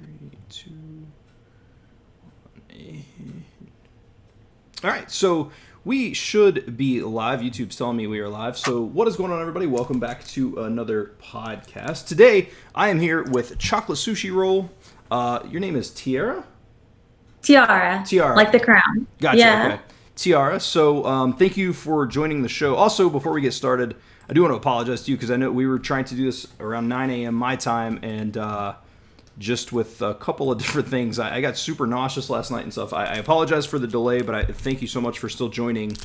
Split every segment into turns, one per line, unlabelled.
Three, two, one. All right, so we should be live. YouTube's telling me we are live. So what is going on, everybody? Welcome back to another podcast. Today, I am here with chocolate sushi roll. Your name is Tiara?
Tiara.
Tiara.
Like the crown.
Gotcha,
Yeah.
okay. Tiara, so thank you for joining the show. Also, before we get started, I do want to apologize to you because I know we were trying to do this around 9 a.m. my time, and just with a couple of different things, I got super nauseous last night and stuff. I apologize for the delay, but I thank you so much for still joining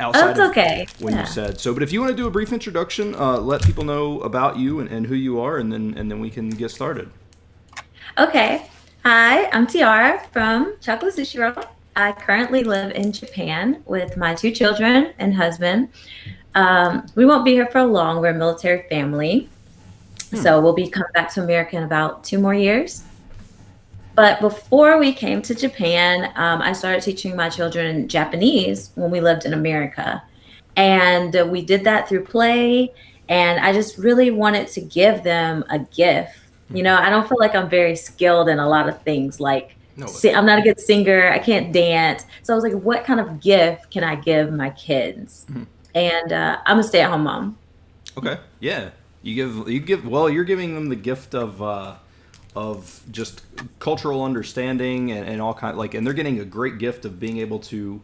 Oh,
outside
it's
of
okay.
when you
Yeah.
said so. But if you want to do a brief introduction, let people know about you and who you are, and then we can get started.
Okay. Hi, I'm Tiara from Chocolate Sushi Roll. I currently live in Japan with my two children and husband. We won't be here for long. We're a military family. So we'll be coming back to America in about 2 more years. But before we came to Japan, I started teaching my children Japanese when we lived in America. And we did that through play. And I just really wanted to give them a gift. You know, I don't feel like I'm very skilled in a lot of things. Like,
No, but
I'm not a good singer. I can't dance. So I was like, what kind of gift can I give my kids? And I'm a stay-at-home mom.
okay, yeah, you give. Well, you're giving them the gift of just cultural understanding and all kind like, and they're getting a great gift of being able to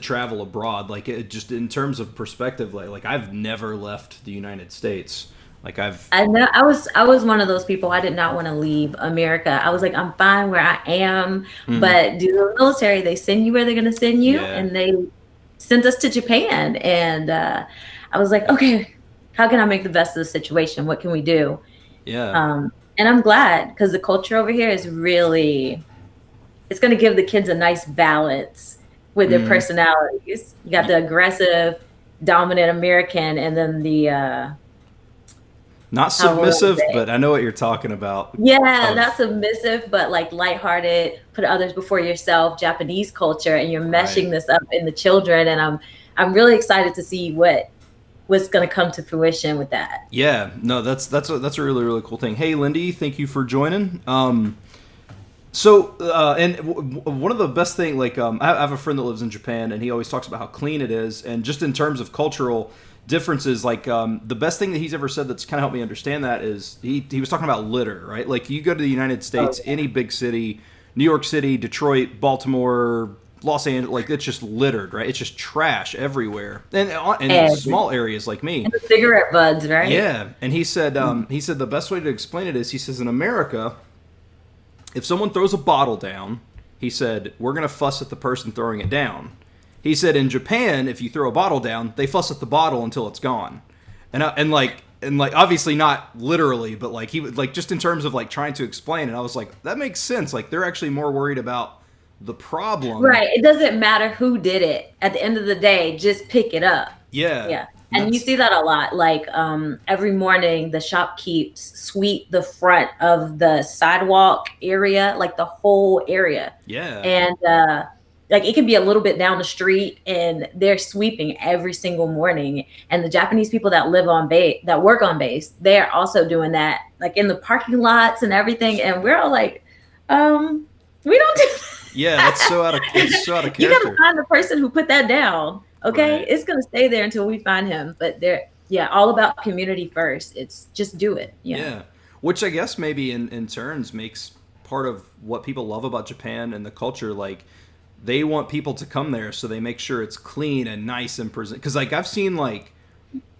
travel abroad. Like, it just in terms of perspective, like I've never left the United States. Like
I know I was one of those people. I did not want to leave America. I was like, I'm fine where I am.
Mhm.
But due to the military, they send you where they're going to send you,
Yeah,
and they sent us to Japan. And I was like, okay, how can I make the best of the situation? What can we do?
yeah.
And I'm glad because the culture over here is really, it's going to give the kids a nice balance with their
Mm.
personalities. You got the aggressive, dominant American, and then the
Not
how will I
submissive,
say?
but I know what you're talking about.
Yeah,
Of
not submissive, but like lighthearted, put others before yourself, Japanese culture, and you're
right.
meshing this up in the children. And I'm really excited to see what's going to come to fruition with that.
Yeah, no, that's a really really cool thing. Hey, Lindy, thank you for joining. One of the best thing, like, I have a friend that lives in Japan, and he always talks about how clean it is, and just in terms of cultural differences, like, the best thing that he's ever said that's kind of helped me understand that is he was talking about litter, right? Like, you go to the United
Oh
States, any big city, New York City, Detroit, Baltimore, Los Angeles, like, it's just littered, right? It's just trash everywhere, and in
yeah,
small areas like me.
and the cigarette buds, right?
Yeah, and he said the best way to explain it is, he says, in America, if someone throws a bottle down, he said, we're going to fuss at the person throwing it down. He said in Japan, if you throw a bottle down, they fuss at the bottle until it's gone. And obviously not literally, but like he would, like, just in terms of like trying to explain it, I was like, that makes sense. Like, they're actually more worried about the problem.
Right. It doesn't matter who did it. At the end of the day, just pick it up.
Yeah.
Yeah.
And
And you
that's
see that a lot. Like every morning the shopkeepers sweep the front of the sidewalk area, like the whole area.
yeah.
And like it could be a little bit down the street and they're sweeping every single morning. And the Japanese people that live on base that work on base, they're also doing that like in the parking lots and everything. And we're all like, we don't do
Yeah, that's so out of
you gotta
character.
find the person who put that down. Okay,
Right.
it's gonna stay there until we find him. But they're yeah, all about community first. It's just do it. Yeah.
Yeah, which I guess maybe in turns makes part of what people love about Japan and the culture. Like, they want people to come there, so they make sure it's clean and nice and present. Because, like, I've seen, like,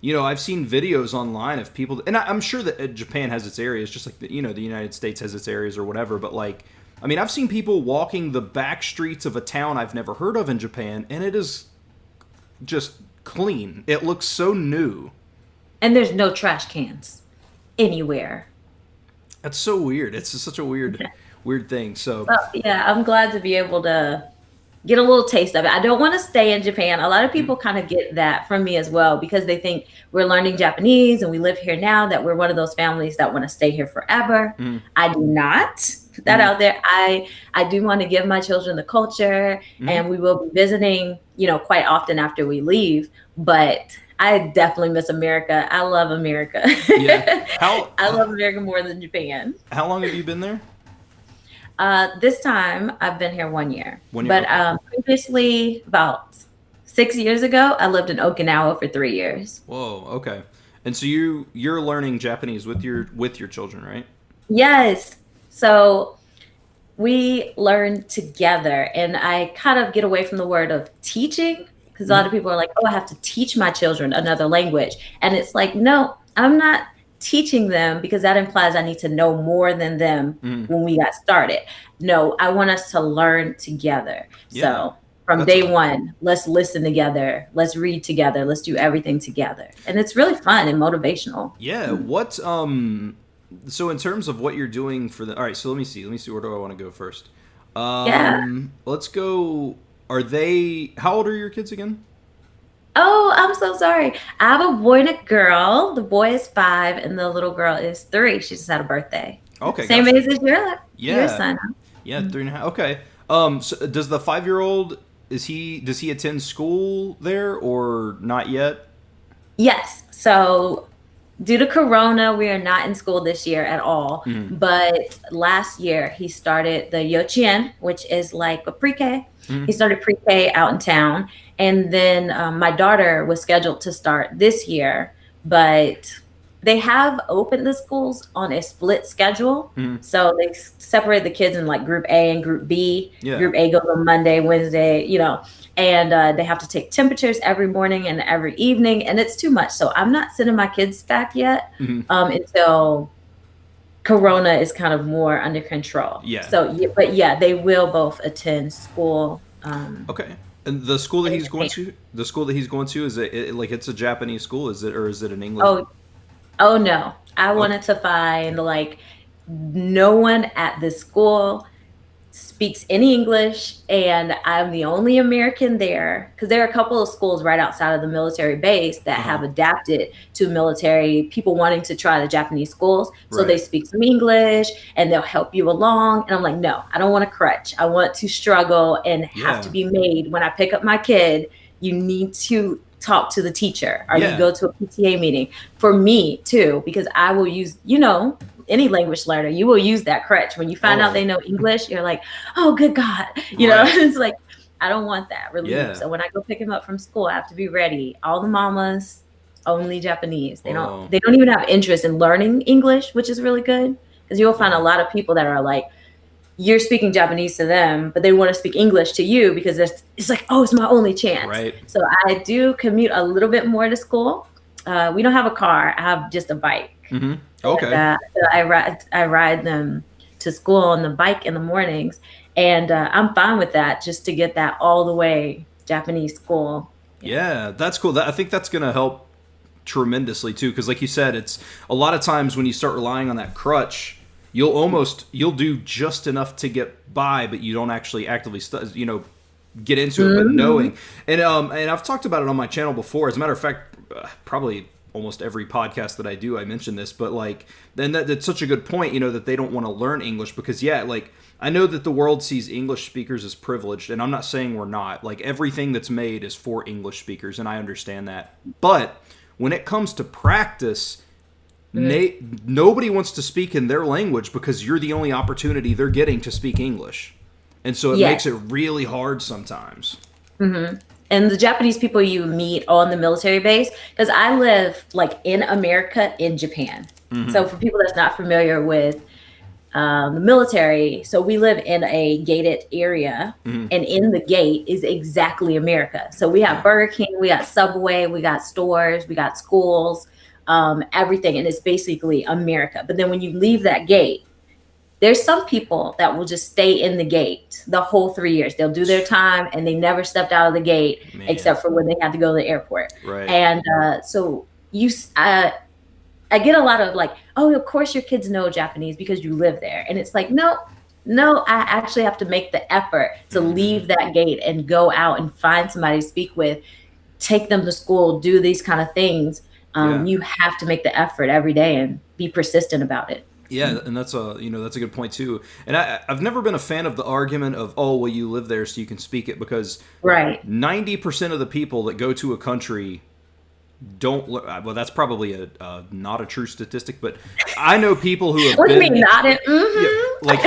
I've seen videos online of people, and I'm sure that Japan has its areas, just like the United States has its areas or whatever. But, like, I mean, I've seen people walking the back streets of a town I've never heard of in Japan, and it is just clean. It looks so new.
And there's no trash cans anywhere.
That's so weird. It's just such a weird thing. So.
So yeah, I'm glad to be able to get a little taste of it. I don't want to stay in Japan. A lot of people kind of get that from me as well because they think we're learning Japanese and we live here now, that we're one of those families that want to stay here forever.
Mm,
I do not put that
mm,
out there. I do want to give my children the culture
mm.
and we will be visiting, quite often after we leave, but I definitely miss America. I love America.
Yeah. How
I love America more than Japan.
how long have you been there?
This time I've been here 1 year,
1 year?
but
Okay.
previously, about 6 years ago, I lived in Okinawa for 3 years.
Whoa. Okay. And so you're learning Japanese with your children, right?
Yes. So we learn together, and I kind of get away from the word of teaching because a lot
Hmm.
of people are like, oh, I have to teach my children another language. And it's like, no, I'm not teaching them because that implies I need to know more than them
Hmm.
when we got started. No, I want us to learn together.
Yeah.
So from
That's
day
a
one, let's listen together, let's read together, let's do everything together. And it's really fun and motivational.
yeah. What so in terms of what you're doing for the all right, so let me see. Let me see where do I want to go first.
Yeah.
Let's go. Are they how old are your kids again?
Oh, I'm so sorry. I have a boy and a girl. The boy is 5 and the little girl is 3. She just had a birthday.
Okay,
Same
gotcha.
age as your
Yeah.
son.
Yeah,
Mhm.
3.5. Okay. So does the 5-year-old does he attend school there or not yet?
Yes. So due to Corona, we are not in school this year at all.
Mm-hmm.
But last year, he started the Yochien, which is like a pre-K. He
Mm-hmm.
started pre-K out in town, and then my daughter was scheduled to start this year, but they have opened the schools on a split schedule.
Mm-hmm.
So they separate the kids in like Group A and Group B.
Yeah.
Group A goes on Monday, Wednesday, and they have to take temperatures every morning and every evening, and it's too much. So I'm not sending my kids back yet
Mm-hmm.
until Corona is kind of more under control.
Yeah.
So, but yeah, they will both attend school.
Okay. And the school that
In
he's going
Japan.
to, the school that he's going to, is like it's a Japanese school, is it, or is it an English?
Oh, oh no, I
Okay.
wanted to find like no one at this school speaks any English, and I'm the only American there because there are a couple of schools right outside of the military base that
Uh-huh.
have adapted to military people wanting to try the Japanese schools. So they
Right.
speak some English and they'll help you along. And I'm like, no, I don't want to crutch. I want to struggle and have to
Yeah.
be made. When I pick up my kid, you need to talk to the teacher or you
Yeah.
go to a PTA meeting for me too, because I will use, any language learner, you will use that crutch. When you find out
Oh.
they know English, you're like, oh, good God.
Right.
It's like, I don't want that relief.
Yeah.
So when I go pick him up from school, I have to be ready. All the mamas, only Japanese. They don't
Oh.
they don't even have interest in learning English, which is really good. Because you'll find a
Yeah.
lot of people that are like, you're speaking Japanese to them, but they want to speak English to you because it's like, oh, it's my only chance.
Right.
So I do commute a little bit more to school. We don't have a car. I have just a bike.
Mm-hmm.
And,
Okay.
so I ride them to school on the bike in the mornings, and I'm fine with that. Just to get that all the way Japanese school. Yeah.
Yeah, that's cool. I think that's gonna help tremendously too, because like you said, it's a lot of times when you start relying on that crutch, you'll do just enough to get by, but you don't actually actively get into it. But
Mhm.
knowing and I've talked about it on my channel before. As a matter of fact, probably almost every podcast that I do, I mention this. But like, then that's such a good point. That they don't want to learn English because like. I know that the world sees English speakers as privileged, and I'm not saying we're not. Like, everything that's made is for English speakers, and I understand that. But when it comes to practice, nobody wants to speak in their language because you're the only opportunity they're getting to speak English. And so it
Yes.
makes it really hard sometimes.
Hmm. And the Japanese people you meet on the military base, because I live like in America in Japan.
Mm-hmm.
So for people that's not familiar with the military, so we live in a gated area,
Mm-hmm.
and in the gate is exactly America. So we have Burger King, we got Subway, we got stores, we got schools, everything, and it's basically America. But then when you leave that gate, there's some people that will just stay in the gate the whole 3 years. They'll do their time and they never stepped out of the gate
Man.
except for when they had to go to the airport.
Right.
And so I get a lot of like, oh, of course your kids know Japanese because you live there. And it's like, no, I actually have to make the effort to leave that gate and go out and find somebody to speak with, take them to school, do these kind of things.
Yeah.
You have to make the effort every day and be persistent about it.
Yeah, and that's a good point too. And I've never been a fan of the argument of, oh, well, you live there so you can speak it, because
Right.
90% of the people that go to a country well, that's probably a not a true statistic, but I know people who have
What do you mean
been,
not in?
yeah,
Mm-hmm.
like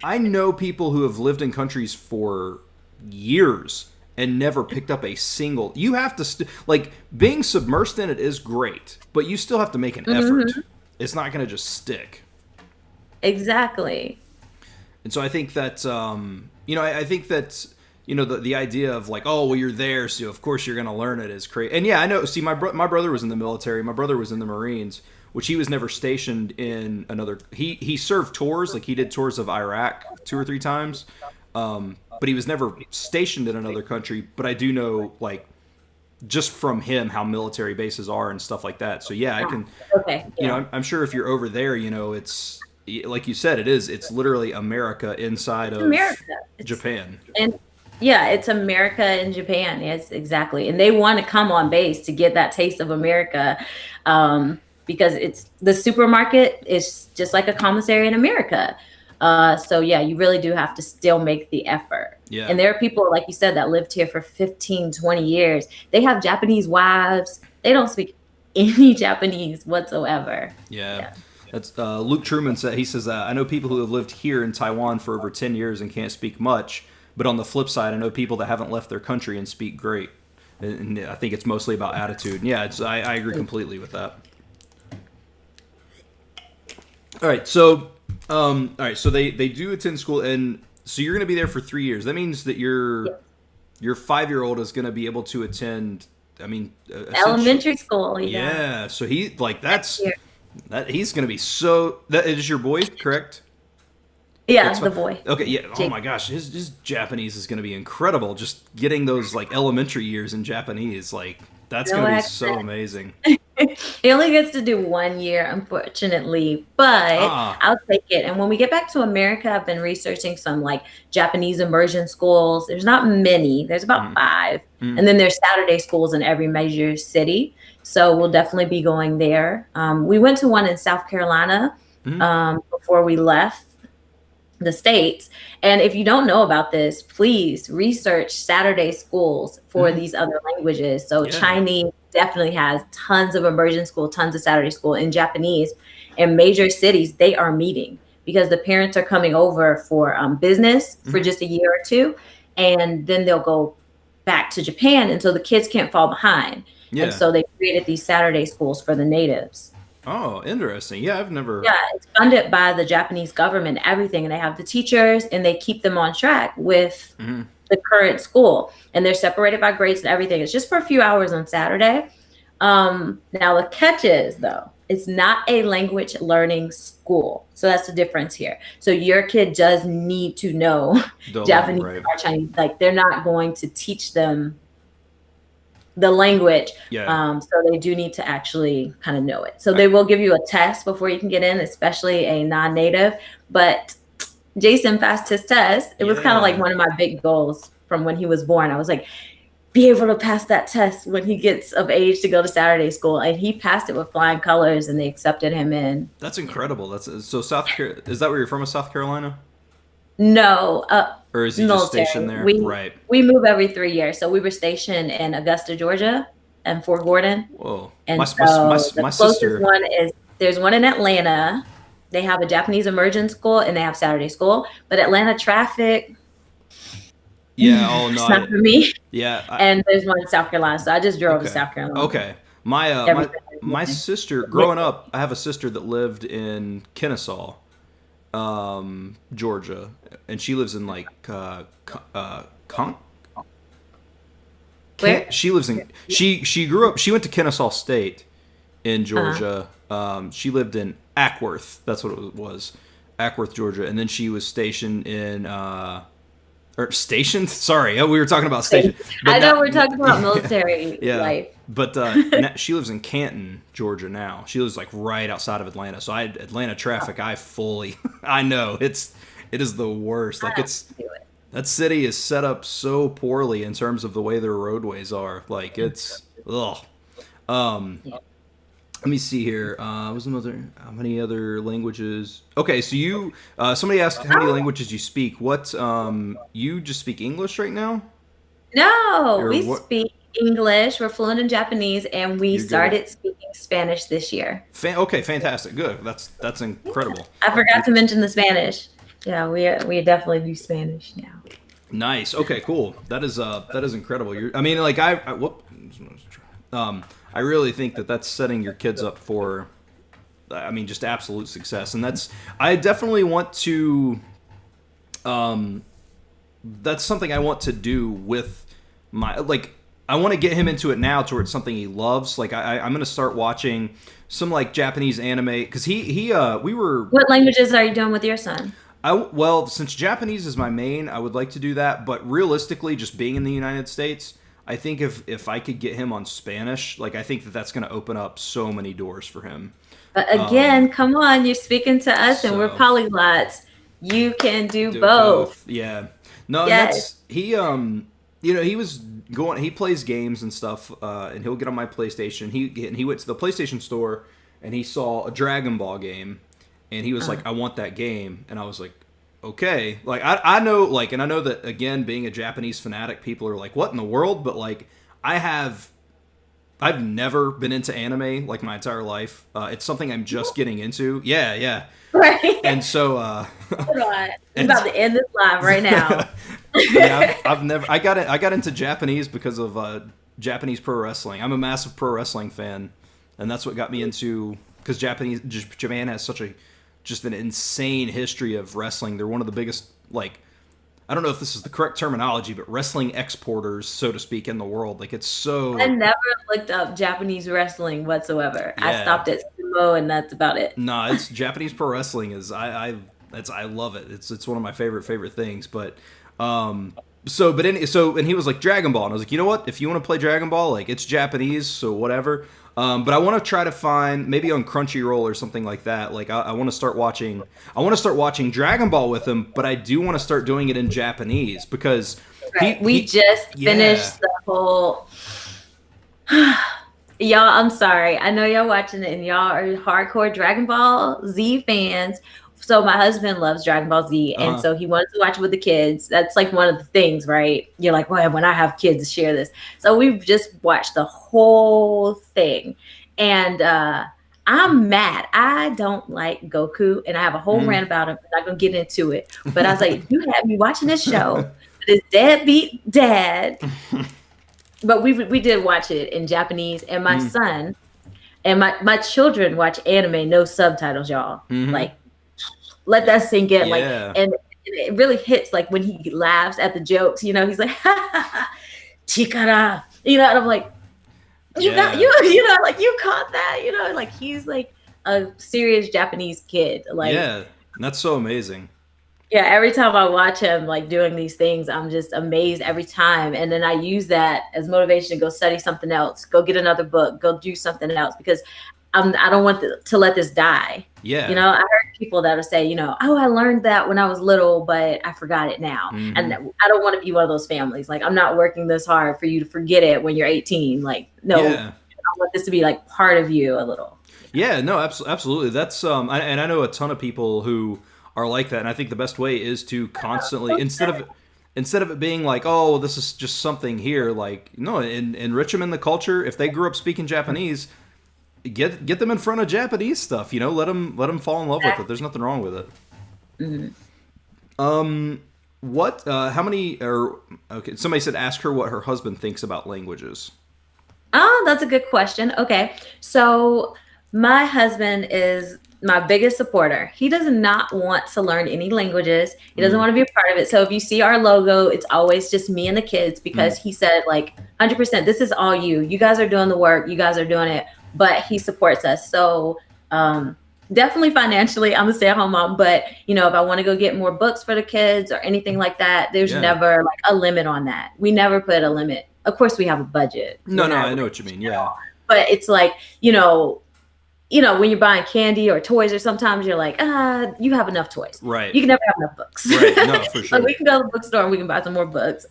I know people who have lived in countries for years and never picked up a single. You have to like being submersed in it is great, but you still have to make an effort.
Mm-hmm.
It's not going to just stick.
Exactly.
And so I think that, I think that, the idea of like, oh, well, you're there, so of course you're going to learn it is crazy. And yeah, I know. See, my brother was in the military. My brother was in the Marines, which he was never stationed in another. He served tours, like he did tours of Iraq 2 or 3 times, but he was never stationed in another country. But I do know, like, just from him, how military bases are and stuff like that. So yeah, I can,
Okay. Yeah.
I'm sure if you're over there, it's like you said, it's literally America inside
It's
of
America.
Japan.
And yeah, it's America and Japan. Yes, exactly. And they want to come on base to get that taste of America, because it's the supermarket is just like a commissary in America. So yeah, you really do have to still make the effort.
Yeah.
And there are people, like you said, that lived here for 15, 20 years. They have Japanese wives. They don't speak any Japanese whatsoever.
Yeah.
Yeah.
That's Luke Truman said. He says, I know people who have lived here in Taiwan for over 10 years and can't speak much. But on the flip side, I know people that haven't left their country and speak great. And I think it's mostly about attitude. And yeah, I agree completely with that. All right, so they do attend school, and so you're going to be there for 3 years. That means that your 5-year-old is going to be able to attend. I mean,
Elementary school.
Yeah, so he like
Next year.
that he's going to be so. That is your boy, correct?
Yeah, the boy.
Okay, yeah.
Jake.
Oh my gosh, his Japanese is going to be incredible. Just getting those like elementary years in Japanese, like that's going to be so amazing.
He only gets to do 1 year, unfortunately, but I'll take it. And when we get back to America, I've been researching some like Japanese immersion schools. There's not many. There's about 5. And then there's Saturday schools in every major city. So we'll definitely be going there. We went to one in South Carolina before we left the States. And if you don't know about this, please research Saturday schools for these other languages. So Chinese definitely has tons of immersion school, tons of Saturday school. In Japanese, in major cities, they are meeting because the parents are coming over for business for just a year or 2. And then they'll go back to Japan. And so the kids can't fall behind. Yeah. And so they created these Saturday schools for the natives.
Oh, interesting. Yeah, I've never.
Yeah, it's funded by the Japanese government, everything. And they have the teachers and they keep them on track with the current school. And they're separated by grades and everything. It's just for a few hours on Saturday. Now, the catch is, though, it's not a language learning school. So that's the difference here. So your kid does need to know Japanese or Chinese. Like, they're not going to teach them the language. So they do need to actually kind of know it. So they will give you a test before you can get in, especially a non-native. But Jason passed his test. It was kind of like one of my big goals from when he was born. I was like, be able to pass that test when he gets of age to go to Saturday school. And he passed it with flying colors and they accepted him in.
That's incredible. That's so is that where you're from, South Carolina?
No.
Or is he just stationed there?
We move every 3 years. So we were stationed in Augusta, Georgia, and Fort Gordon.
Whoa.
And
my
closest
sister.
one is, there's one in Atlanta. They have a Japanese immersion school and they have Saturday school. But Atlanta traffic.
Yeah. Oh no.
It's not for me.
Yeah.
And there's one in South Carolina. So I just drove to South Carolina.
Okay. My sister, growing up, I have a sister that lived in Kennesaw, Georgia, and she lives in like
where?
She lives in she grew up. She went to Kennesaw State in Georgia. She lived in Ackworth. That's what it was, Ackworth, Georgia, and then she was stationed in stationed. Sorry, we were talking about station.
I know we're talking about military life.
But she lives in Canton, Georgia now. She lives like right outside of Atlanta. So Atlanta traffic, I know it is the worst. Like that city is set up so poorly in terms of the way their roadways are. Like it's ugh. Let me see here. How many other languages? Okay, so you somebody asked how many languages you speak. What you just speak English right now?
No, we speak English, we're fluent in Japanese, and we
You're good.
started speaking Spanish this year.
Okay, fantastic. Good. That's incredible.
I forgot to mention the Spanish. Yeah, we definitely do Spanish now.
Nice. Okay, cool. That is incredible. I mean, like I really think that that's setting your kids up for, I mean, just absolute success. And I definitely want to, that's something I want to do with I want to get him into it now towards something he loves. Like I'm going to start watching some like Japanese anime because we were.
What languages are you doing with your son?
Well, since Japanese is my main, I would like to do that. But realistically, just being in the United States, I think if I could get him on Spanish, like I think that's going to open up so many doors for him.
But again, come on, you're speaking to us, and we're polyglots. You can do both.
Yeah. No,
yes.
He plays games and stuff, and he'll get on my PlayStation. He went to the PlayStation store and he saw a Dragon Ball game, and he was like, "I want that game," and I was like, "Okay." Like I know, like, and I know that again, being a Japanese fanatic, people are like, "What in the world?" But like, I've never been into anime like my entire life. It's something I'm just getting into. Yeah.
Right.
And so,
hold on, I'm about to end this live right now.
Yeah, I got into Japanese because of Japanese pro wrestling. I'm a massive pro wrestling fan, and that's what got me into, because Japan has just an insane history of wrestling. They're one of the biggest, like, I don't know if this is the correct terminology, but wrestling exporters, so to speak, in the world. Like, it's so.
I never looked up Japanese wrestling whatsoever. Yeah. I stopped at sumo, and that's about it.
No, it's Japanese pro wrestling is I love it. It's one of my favorite things. But and he was like Dragon Ball, and I was like, you know what? If you want to play Dragon Ball, like, it's Japanese, so whatever. But I want to try to find maybe on Crunchyroll or something like that. Like I want to start watching. I want to start watching Dragon Ball with him, but I do want to start doing it in Japanese because
we just finished the whole. Y'all, I'm sorry. I know y'all watching it, and y'all are hardcore Dragon Ball Z fans. So my husband loves Dragon Ball Z, and so he wanted to watch it with the kids. That's like one of the things, right? You're like, well, when I have kids, share this. So we've just watched the whole thing, and I'm mad. I don't like Goku, and I have a whole rant about him. I'm not gonna get into it, but I was like, you had me watching this show with his deadbeat dad. But we did watch it in Japanese, and my son and my children watch anime, no subtitles, y'all. Like, let that sink in. Like, and it really hits, like, when he laughs at the jokes, you know, he's like, ha ha ha, chikara, you know, and I'm like, you know, like, you caught that, you know, like, he's like a serious Japanese kid. Like,
yeah, that's so amazing.
Yeah, every time I watch him, like, doing these things, I'm just amazed every time. And then I use that as motivation to go study something else, go get another book, go do something else, because I don't want to let this die.
Yeah.
You know, I heard people that will say, you know, oh, I learned that when I was little, but I forgot it now. And I don't want to be one of those families. Like, I'm not working this hard for you to forget it when you're 18. Like, no, I want this to be like part of you a little.
Yeah, no, absolutely. That's and I know a ton of people who are like that. And I think the best way is to constantly, instead of it being like, oh, well, this is just something here, like, no, enrich them in the culture. If they grew up speaking Japanese, get them in front of Japanese stuff, you know, let them fall in love with it. There's nothing wrong with it. Somebody said ask her what her husband thinks about languages.
Oh, that's a good question. Okay. So my husband is my biggest supporter. He does not want to learn any languages. He doesn't want to be a part of it. So if you see our logo, it's always just me and the kids, because he said, like, 100%, this is all you. You guys are doing the work. You guys are doing it. But he supports us. So definitely financially, I'm a stay-at-home mom. But, you know, if I want to go get more books for the kids or anything like that, there's never like a limit on that. We never put a limit. Of course, we have a budget.
No, I know what you mean. Yeah.
But it's like, you know, when you're buying candy or toys, or sometimes you're like, you have enough toys.
Right.
You can never have enough books.
Right. No, for sure.
So we can go to the bookstore and we can buy some more books.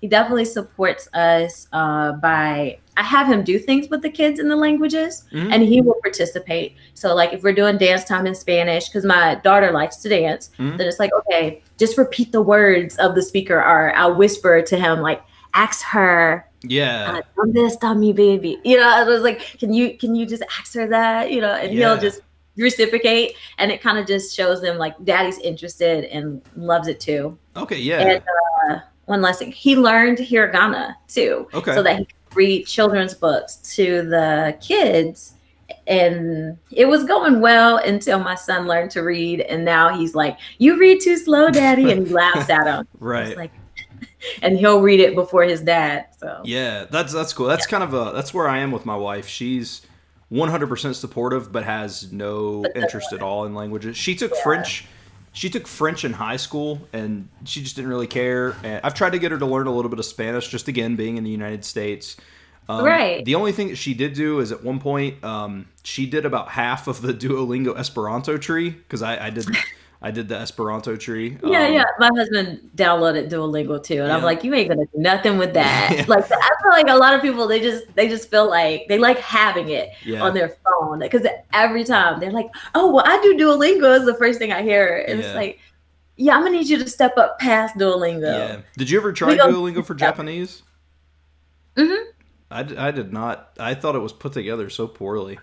He definitely supports us by, I have him do things with the kids in the languages, and he will participate. So, like, if we're doing dance time in Spanish, because my daughter likes to dance, then it's like, okay, just repeat the words of the speaker, or I'll whisper to him, like, ask her,
Yeah.
on me, baby. I was like, can you just ask her that? And he'll
Yeah.
just reciprocate, and it kind of just shows them like daddy's interested and loves it too.
Okay.
And
Yeah.
one last thing, he learned hiragana too, so
Okay.
that he could read children's books to the kids. And it was going well until my son learned to read, and now he's like, "You read too slow, daddy," and he laughs at him. It's
Right.
like, and he'll read it before his dad. So
Yeah, that's cool. That's kind of that's where I am with my wife. She's 100% supportive, but has no interest at all in languages. She took
yeah,
French. She took French in high school, and she just didn't really care. And I've tried to get her to learn a little bit of Spanish, just again being in the United States.
right.
The only thing that she did do is at one point she did about half of the Duolingo Esperanto tree because I did the Esperanto tree.
Yeah, yeah. My husband downloaded Duolingo too, and I'm
Yeah,
like, you ain't gonna do nothing with that.
yeah,
Like, I feel like a lot of people they just feel like they like having it
yeah,
on their phone because every time they're like, oh, well, I do Duolingo is the first thing I hear, and it's
yeah,
like, yeah, I'm gonna need you to step up past
yeah.
Duolingo.
Did you ever
We
try
go.
Duolingo for Japanese?
Hmm.
I did not. I thought it was put together so poorly.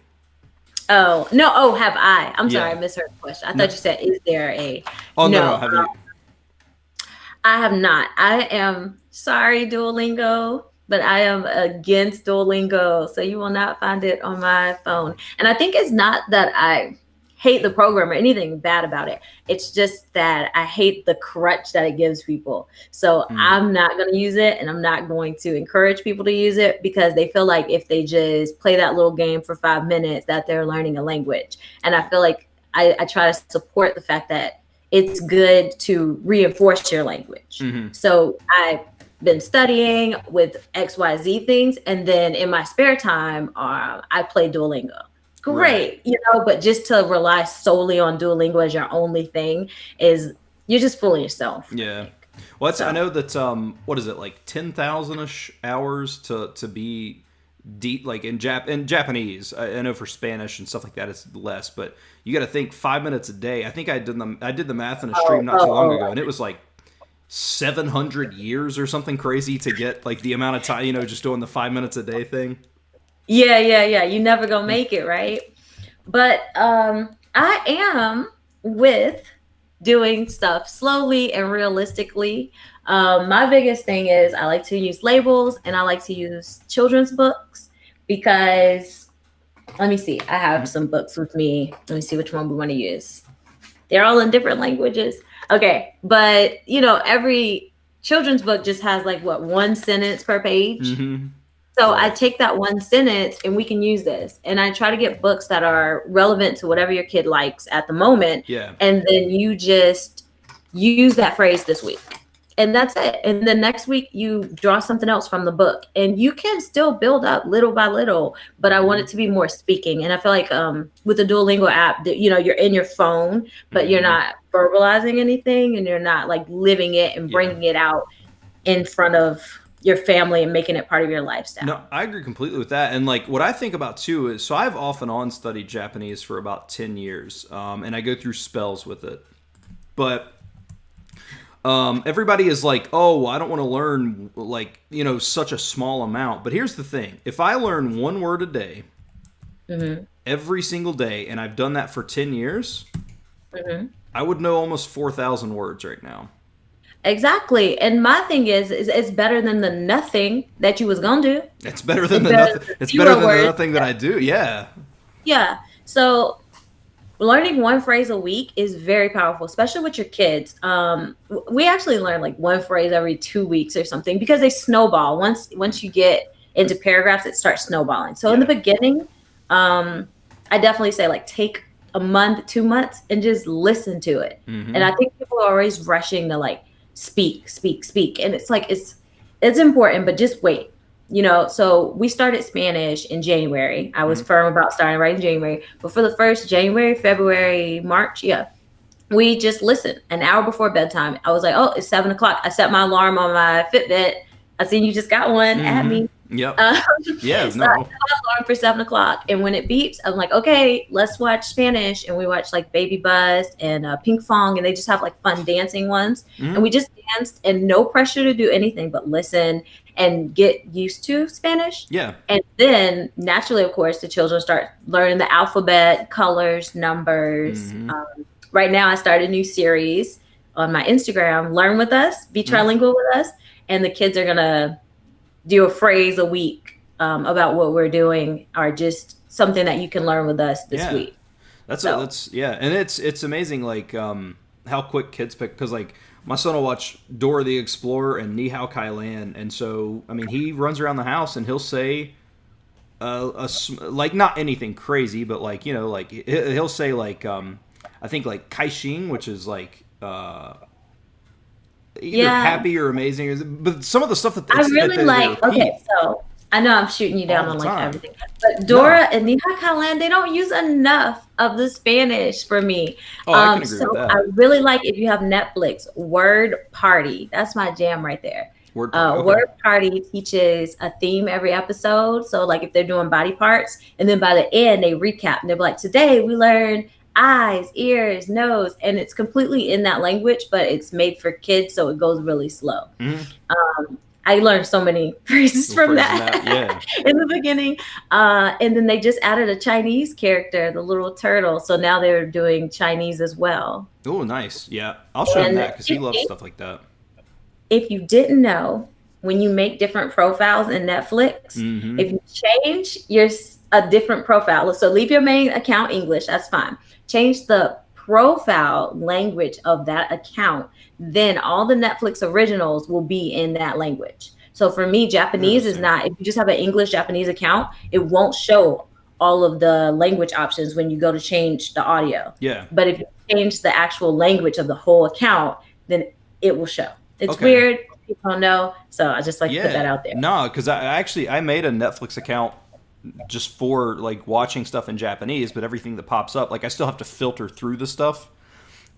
Oh no! Oh, have I? I'm sorry, I
Yeah.
misheard the question. I
No.
thought you said, "Is there a?"
Oh no, no.
No,
Have you?
I have not. I am sorry, Duolingo, but I am against Duolingo. So you will not find it on my phone. And I think it's not that I hate the program or anything bad about it. It's just that I hate the crutch that it gives people. So
Mm,
I'm not going to use it, and I'm not going to encourage people to use it because they feel like if they just play that little game for 5 minutes, that they're learning a language. And I feel like I try to support the fact that it's good to reinforce your language.
hmm.
So I've been studying with XYZ things, and then in my spare time, I play Duolingo.
Right.
Great, but just to rely solely on Duolingo as your only thing is you're just fooling yourself, I
Yeah.
think.
Well, I
So
know that what is it like 10,000 ish hours to be deep like in Japanese. I know for Spanish and stuff like that it's less, but you got to think 5 minutes a day. I think I did the math in a
oh,
stream not too
oh,
long ago,
oh.
and it was like 700 years or something crazy to get like the amount of time just doing the 5 minutes a day thing.
Yeah, yeah, yeah. You never gonna make it, right? But I am with doing stuff slowly and realistically. My biggest thing is I like to use labels and I like to use children's books because let me see. I have some books with me. Let me see which one we want to use. They're all in different languages. Okay, but every children's book just has like what, one sentence per page.
Mm-hmm.
So I
Right.
take that one sentence and we can use this. And I try to get books that are relevant to whatever your kid likes at the moment.
Yeah.
And then you just use that phrase this week. And that's it. And then next week you draw something else from the book. And you can still build up little by little, but I want it to be more speaking. And I feel like with the Duolingo app, that you're in your phone, but you're
Mm-hmm.
not verbalizing anything and you're not like living it and
Yeah.
bringing it out in front of your family and making it part of your lifestyle.
No, I agree completely with that. And like what I think about too is, so I've off and on studied Japanese for about 10 years, and I go through spells with it. But everybody is like, oh, well, I don't want to learn like such a small amount. But here's the thing: if I learn one word a day
Hmm.
every single day, and I've done that for 10 years,
Hmm.
I would know almost 4,000 words right now.
Exactly. And my thing is it's better than the nothing that you was gonna do.
It's better than
It's
the
better
nothing.
than the
It's better
zero
than the
words.
nothing that I do. Yeah.
Yeah. So learning one phrase a week is very powerful, especially with your kids. We actually learn like one phrase every 2 weeks or something because they snowball. Once you get into paragraphs, it starts snowballing. So in the
Yeah.
beginning, I definitely say like take a month, 2 months, and just listen to it. And
Mm-hmm.
I think people are always rushing to like speak, speak, speak, and it's like it's important, but just wait. So we started Spanish in January. I was
Mm-hmm.
firm about starting right in January. But for the first January, February, March, yeah, we just listened an hour before bedtime. I was like, oh, it's 7 o'clock. I set my alarm on my Fitbit. I seen you just got one at
Mm-hmm.
me.
Yep.
Um,
Yeah.
so I
No.
set my alarm for 7 o'clock, and when it beeps, I'm like, okay, let's watch Spanish, and we watch like Baby Buzz and Ping Fong, and they just have like fun dancing ones, and
Hmm.
we just danced, and no pressure to do anything but listen and get used to Spanish.
Yeah.
And then naturally, of course, the children start learning the alphabet, colors, numbers.
Hmm.
Right now, I started a new series on my Instagram, Learn with Us, be
Hmm.
trilingual with us, and the kids are gonna do a phrase a week about what we're doing, or just something that you can learn with us this
Yeah.
week. So,
That's yeah, and it's amazing like how quick kids pick because like my son will watch Dora the Explorer and Ni Hao Kai Lan, and so I mean he runs around the house and he'll say like not anything crazy, but like like he'll say like I think like Kai Xing, which is like either
yeah,
happy or amazing, but some of the stuff that
I
that
really
they
like. Okay,
repeat
so I know I'm shooting you
all
down
the
on like
time.
everything, but
No,
Dora and Neha Kalan, they don't use enough of the Spanish for me.
oh I can agree with
So I
that.
really like, if you have Netflix, Word Party. That's my jam right there.
Word party, okay.
Word Party teaches a theme every episode. So like if they're doing body parts, and then by the end they recap, and they're like, today we learned eyes, ears, nose, and it's completely in that language, but it's made for kids, so it goes really slow.
Mm-hmm.
I learned so many phrases
Little
from
phrase in
that
that, yeah.
in the beginning. And then they just added a Chinese character, the little turtle. So now they're doing Chinese as well.
Oh, nice. Yeah, I'll show him
And
that because he loves stuff like that.
if you didn't know, when you make different profiles in Netflix,
Mm-hmm.
if you change your a different profile, so leave your main account English, that's fine. Change the profile language of that account, then all the Netflix originals will be in that language. So for me, Japanese is
Interesting.
not, if you just have an English Japanese account, it won't show all of the language options when you go to change the audio.
Yeah.
But if you change the actual language of the whole account, then it will show. It's
Okay.
weird. People don't know. So I just like to put that
Yeah.
out there.
No, because I made a Netflix account just for like watching stuff in Japanese, but everything that pops up, like I still have to filter through the stuff.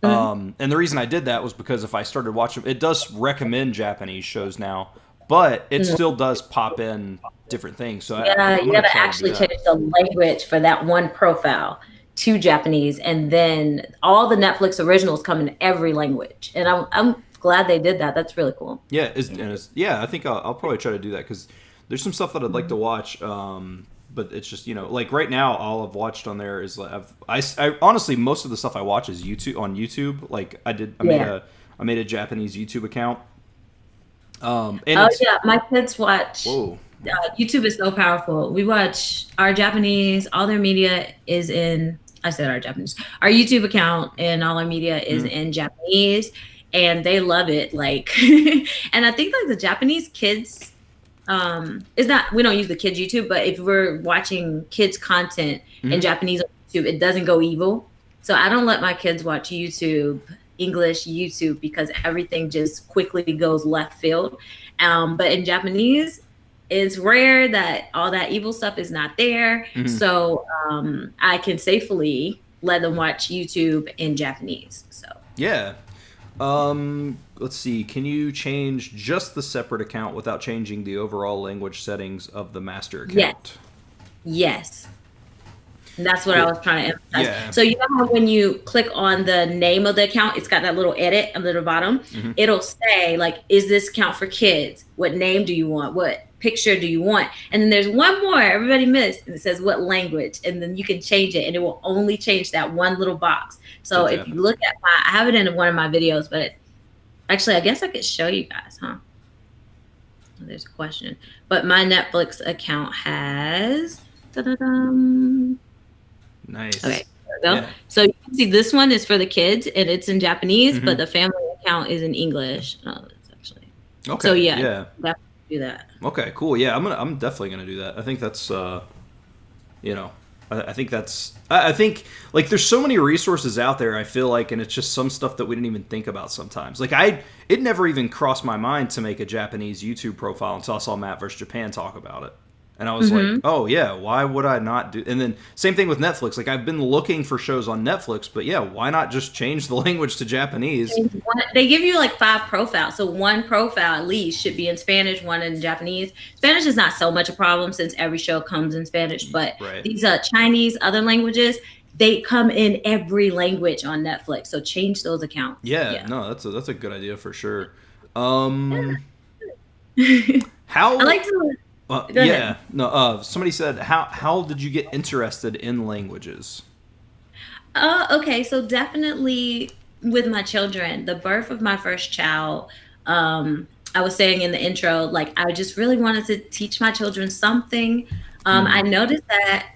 And the reason I did that was because if I started watching, it does recommend Japanese shows now, but it
Mhm.
still does pop in different things. So
Yeah,
I'm
you
gonna
gotta
try to do
actually
that.
change the language for that one profile to Japanese, and then all the Netflix originals come in every language. And I'm glad they did that. That's really cool.
Yeah, yeah. I think I'll probably try to do that because there's some stuff that I'd like to watch. But it's just like right now, all I've watched on there is like I honestly most of the stuff I watch is YouTube on YouTube. Like
Yeah.
I made a Japanese YouTube account. And
Oh
it's
yeah, my kids watch.
whoa.
YouTube is so powerful. We watch our Japanese. All their media is in. I said our Japanese. Our YouTube account and all our media is
Mm,
in Japanese, and they love it. Like, and I think like the Japanese kids, is not. We don't use the kids YouTube, but if we're watching kids content in
mm,
Japanese on YouTube, it doesn't go evil. So I don't let my kids watch YouTube, English YouTube, because everything just quickly goes left field. But in Japanese, it's rare that all that evil stuff is not there.
mm.
So I can safely let them watch YouTube in Japanese. So
Yeah. Let's see. Can you change just the separate account without changing the overall language settings of the master
yes,
account?
yes. That's what I
Cool.
was trying to
Yeah.
emphasize. So you know how when you click on the name of the account, it's got that little edit at the bottom.
Hmm.
It'll say like, "Is this account for kids? What name do you want? What picture do you want?" And then there's one more everybody missed, and it says what language, and then you can change it, and it will only change that one little box. So
To
if you
Japanese.
look at I have it in one of my videos, but actually, I guess I could show you guys, huh? There's a question, but my Netflix account has. Da-da-dum. Okay,
Nice.
there we go.
Yeah.
So you can see this one is for the kids and it's in Japanese, but
Hmm.
the family account is in English. Oh, it's actually. So
Okay.
yeah,
Yeah.
definitely do that.
Okay. Cool. Yeah. I'm definitely gonna do that. I think that's you know, I think that's I think like there's so many resources out there. I feel like, and it's just some stuff that we didn't even think about sometimes. Like it never even crossed my mind to make a Japanese YouTube profile until I saw Matt vs Japan talk about it. And I was like,
Mm-hmm.
oh yeah, why would I not do? And then same thing with Netflix. Like I've been looking for shows on Netflix, but yeah, why not just change the language to Japanese?
They give you like 5 profiles. So one profile at least should be in Spanish, one in Japanese. Spanish is not so much a problem since every show comes in Spanish, but
Right.
these Chinese, other languages, they come in every language on Netflix. So change those accounts.
Yeah,
Yeah.
no, that's a good idea for sure. Um,
I
how?
like to go ahead.
Yeah, no. Somebody said, how did you get interested in languages?
Okay, so definitely with my children, the birth of my first child, I was saying in the intro, like I just really wanted to teach my children something. I
Hmm.
noticed that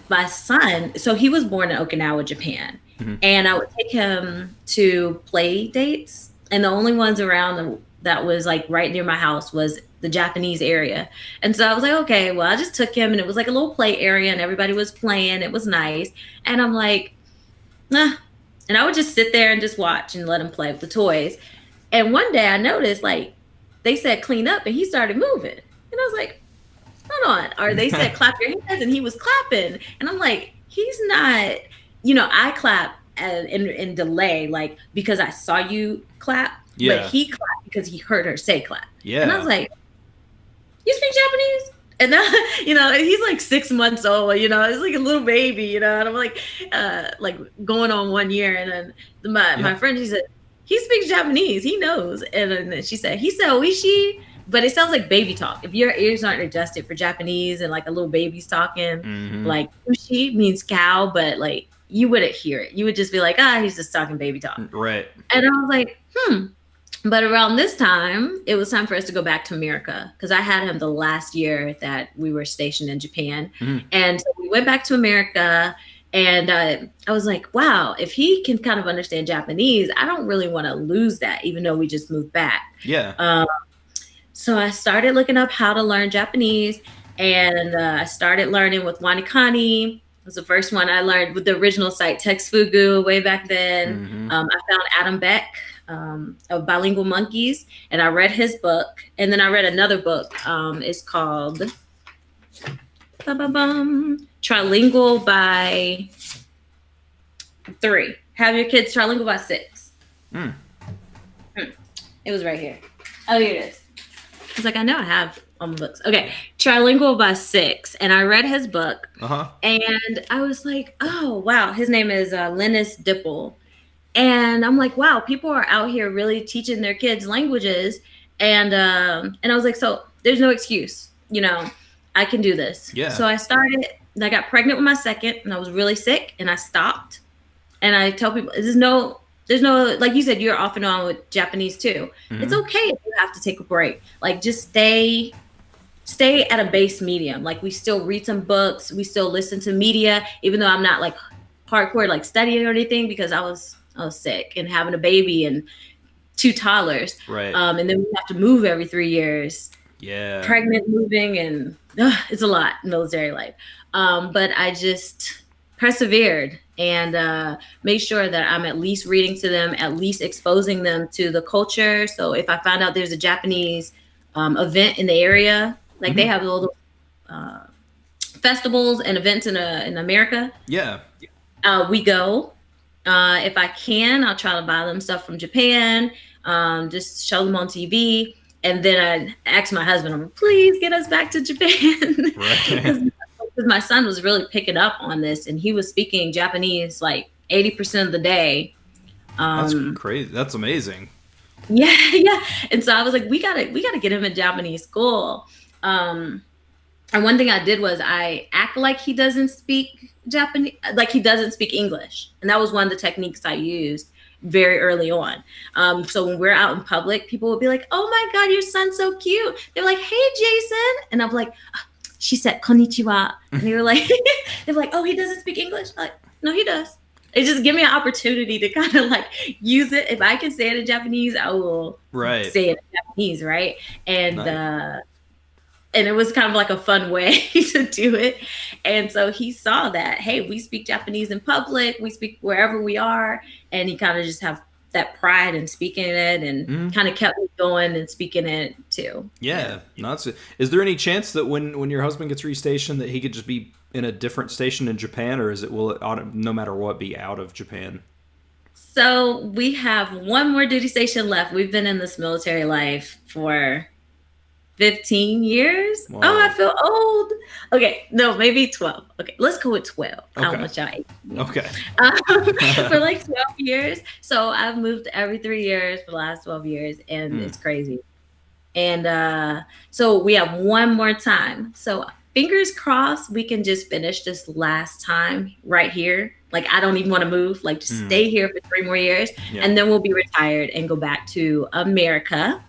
my son, so he was born in Okinawa, Japan,
Hmm.
and I would take him to play dates, and the only ones around that was like right near my house was the Japanese area. And so I was like, okay, well, I just took him, and it was like a little play area, and everybody was playing. It was nice, and I'm like, nah. And I would just sit there and just watch and let him play with the toys. And one day I noticed like they said clean up, and he started moving, and I was like, hold on. Or they said clap your hands, and he was clapping. And I'm like, he's not, I clap in delay, like because I saw you clap, but
Yeah,
he clapped because he heard her say clap. And I was
yeah.
like, you speak Japanese? And now, he's like 6 months old, it's like a little baby, and I'm like going on 1 year. And then my
Yeah.
friend, she said, he speaks Japanese, he knows. And then she said, he said, Oishi, but it sounds like baby talk. If your ears aren't adjusted for Japanese and like a little baby's talking,
Hmm.
like Ushi means cow, but like you wouldn't hear it. You would just be like, he's just talking baby talk.
Right.
And I was like, But around this time, it was time for us to go back to America because I had him the last year that we were stationed in Japan.
Hmm.
And so we went back to America. And I was like, wow, if he can kind of understand Japanese, I don't really want to lose that, even though we just moved back.
Yeah.
So I started looking up how to learn Japanese, and I started learning with Wanikani. It was the first one I learned with the original site, Text Fugu, way back then.
Hmm.
I found Adam Beck of Bilingual Monkeys, and I read his book. And then I read another book. It's called Trilingual by 3. Have your kids trilingual by 6.
Mm.
It was right here. Oh, here it is. I was like, I know I have on the books. Okay, Trilingual by 6. And I read his book.
Uh-huh.
And I was like, oh, wow. His name is Linus Dipple. And I'm like, wow, people are out here really teaching their kids languages. And I was like, so there's no excuse. I can do this.
Yeah.
So I got pregnant with my second, and I was really sick, and I stopped. And I tell people, there's no, like you said, you're off and on with Japanese too.
Hmm.
It's okay if you have to take a break. Like just stay at a base medium. Like we still read some books, we still listen to media, even though I'm not like hardcore like studying or anything because I was sick and having a baby and 2 toddlers.
Right.
And then we have to move every 3 years.
Yeah.
Pregnant, moving, and it's a lot, military life. But I just persevered and made sure that I'm at least reading to them, at least exposing them to the culture. So if I find out there's a Japanese event in the area, like they have little festivals and events in America.
Yeah.
We go. If I can, I'll try to buy them stuff from Japan, just show them on TV. And then I asked my husband, please get us back to Japan.
Right.
Because my son was really picking up on this, and he was speaking Japanese like 80% of the day.
That's crazy. That's amazing.
Yeah. And so I was like, we gotta get him in Japanese school. And one thing I did was I act like he doesn't speak Japanese, like he doesn't speak English. And that was one of the techniques I used very early on. So when we're out in public, people would be like, oh my God, your son's so cute. They're like, hey, Jason. And I'm like, she said, konnichiwa. And they were like, oh, he doesn't speak English? I'm like, no, he does. It just give me an opportunity to kind of like use it. If I can say it in Japanese, I will say it in Japanese, right? And
Nice.
And it was kind of like a fun way to do it. And so he saw that, hey, we speak Japanese in public, we speak wherever we are, and he kind of just that pride in speaking it, and
Mhm.
kind of kept me going and speaking it too. Yeah.
Yeah, no, that's it. Is there any chance that when your husband gets restationed that he could just be in a different station in Japan, or is it will it no matter what be out of Japan?
So we have one more duty station left. We've been in this military life for 15 years. Oh, I
Whoa.
feel old. Okay, no, maybe 12. Okay, let's go with 12. I don't
Okay.
want y'all 18 me.
Okay.
For like 12 years. So I've moved every 3 years for the last 12 years, and
Hmm.
it's crazy. And so we have one more time. So fingers crossed we can just finish this last time right here. Like I don't even want to move. Like just
Hmm.
stay here for 3 more years,
Yeah.
and then we'll be retired and go back to America.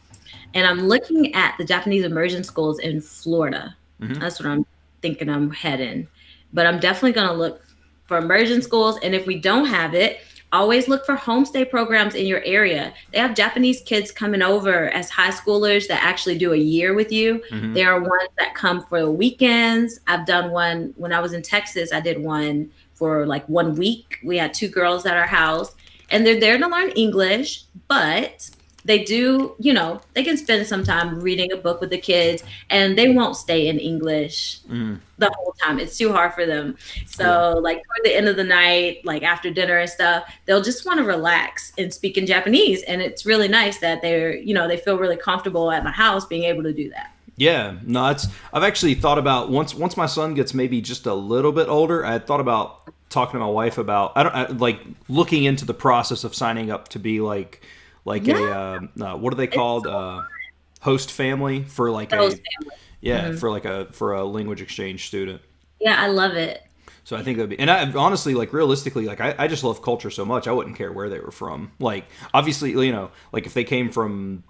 And I'm looking at the Japanese immersion schools in Florida.
Hmm.
That's what I'm thinking I'm heading. But I'm definitely going to look for immersion schools. And if we don't have it, always look for homestay programs in your area. They have Japanese kids coming over as high schoolers that actually do a year with you.
Hmm.
There are ones that come for the weekends. I've done one when I was in Texas. I did one for like 1 week. We had two girls at our house, and they're there to learn English, but they do, they can spend some time reading a book with the kids, and they won't stay in English
Hmm.
the whole time. It's too hard for them.
Yeah.
So, like, toward the end of the night, like after dinner and stuff, they'll just want to relax and speak in Japanese. And it's really nice that they feel really comfortable at my house being able to do that.
Yeah, no, it's. I've actually thought about once my son gets maybe just a little bit older. I had thought about talking to my wife about like looking into the process of signing up to be like
Yeah,
what are they
it's
called host family for like
so
a
family.
yeah
Mhm.
for a language exchange student.
Yeah, I love it.
So I think that'd be, and I honestly, like realistically, like I just love culture so much. I wouldn't care where they were from. Like obviously, like if they came from,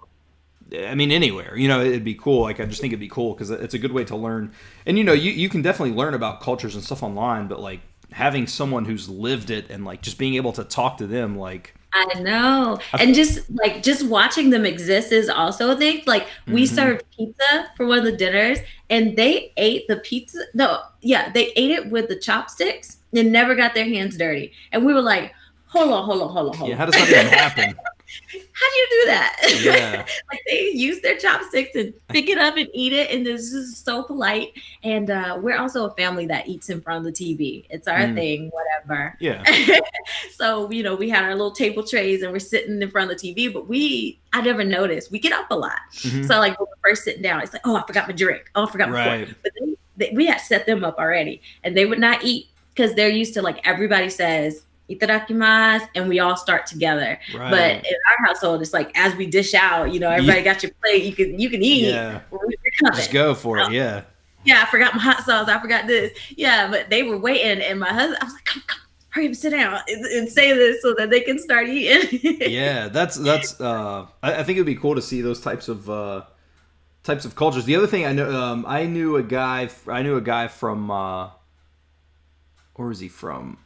I mean, anywhere, it'd be cool. Like I just think it'd be cool because it's a good way to learn. And you can definitely learn about cultures and stuff online, but like having someone who's lived it and like just being able to talk to them, like,
I know.
I,
And just watching them exist is also a thing. Like we
hmm
served pizza for one of the dinners, and they ate the pizza. No, yeah, they ate it with the chopsticks and never got their hands dirty. And we were like, hold on, hold on, hold on,
yeah,
hold
how
on.
does that even happen?
How do you do that?
Yeah.
Like they use their chopsticks and pick it up and eat it, and this is so polite. And we're also a family that eats in front of the TV. It's our
Mm,
thing, whatever.
yeah.
So we had our little table trays and we're sitting in front of the TV, but I never noticed. We get up a lot.
Hmm.
So like when we're first sitting down, it's like, oh, I forgot my drink. Oh, I forgot my fork.
Right.
But then we had set them up already, and they would not eat because they're used to like everybody says itadakimasu, and we all start together. But
Right.
in our household, it's like as we dish out,
Yeah.
everybody got your plate. You can eat.
Yeah.
We're
Just
coming.
go for it. Yeah.
Yeah, I forgot my hot sauce. I forgot this. Yeah, but they were waiting, and my husband, I was like, come, hurry up, sit down, and say this so that they can start eating.
Yeah. That's. I think it'd be cool to see those types of cultures. The other thing I know, I knew a guy. I knew a guy from. Where was he from?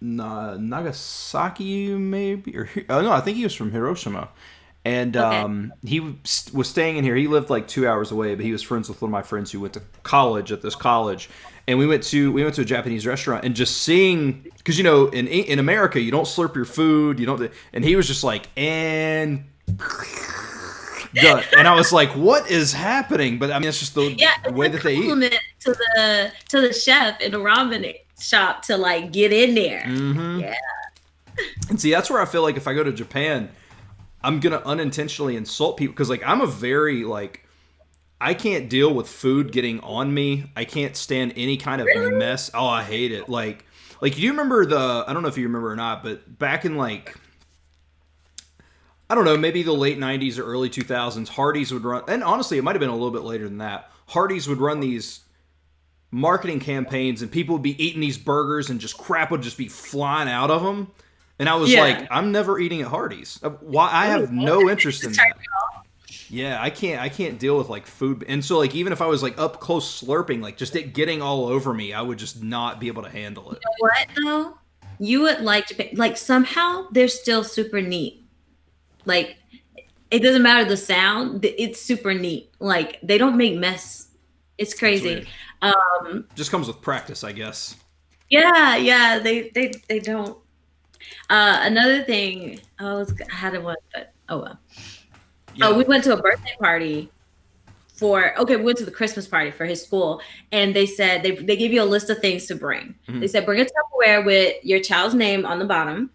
Nagasaki, maybe, or oh no, I think he was from Hiroshima. And
Okay.
he was staying in here. He lived like 2 hours away, but he was friends with one of my friends who went to college at this college. And we went to a Japanese restaurant, and just seeing, because in America you don't slurp your food, you don't, and he was just like, and done. And I was like, what is happening? But I mean, it's just the
Yeah,
way
it's a
that they eat.
compliment to the chef in the ramen shop to like get in there.
Hmm.
Yeah.
And see, that's where I feel like if I go to Japan, I'm gonna unintentionally insult people because like I'm a very like I can't deal with food getting on me. I can't stand any kind of
Really?
mess. Oh, I hate it. Like do you remember I don't know if you remember or not, but back in like I don't know, maybe the late 90s or early 2000s, Hardee's would run, and honestly, it might have been a little bit later than that. Hardee's would run these marketing campaigns, and people would be eating these burgers, and just crap would just be flying out of them. And I was like,
Yeah.
I'm never eating at Hardee's. Why? I
Ooh,
have no interest in
just turn
that. Yeah, I can't deal with like food, and so like even if I was like up close slurping, like just it getting all over me, I would just not be able to handle it.
what though? You would like Japan. Like somehow they're still super neat. Like it doesn't matter the sound. It's super neat. Like they don't make mess. It's
That's
crazy.
weird.
Um,
Just comes with practice, I guess.
yeah, yeah. They don't. Another thing, I had one, but oh well.
Yeah.
We went to a birthday party we went to the Christmas party for his school, and they said they give you a list of things to bring.
Mhm.
They said bring a Tupperware with your child's name on the bottom.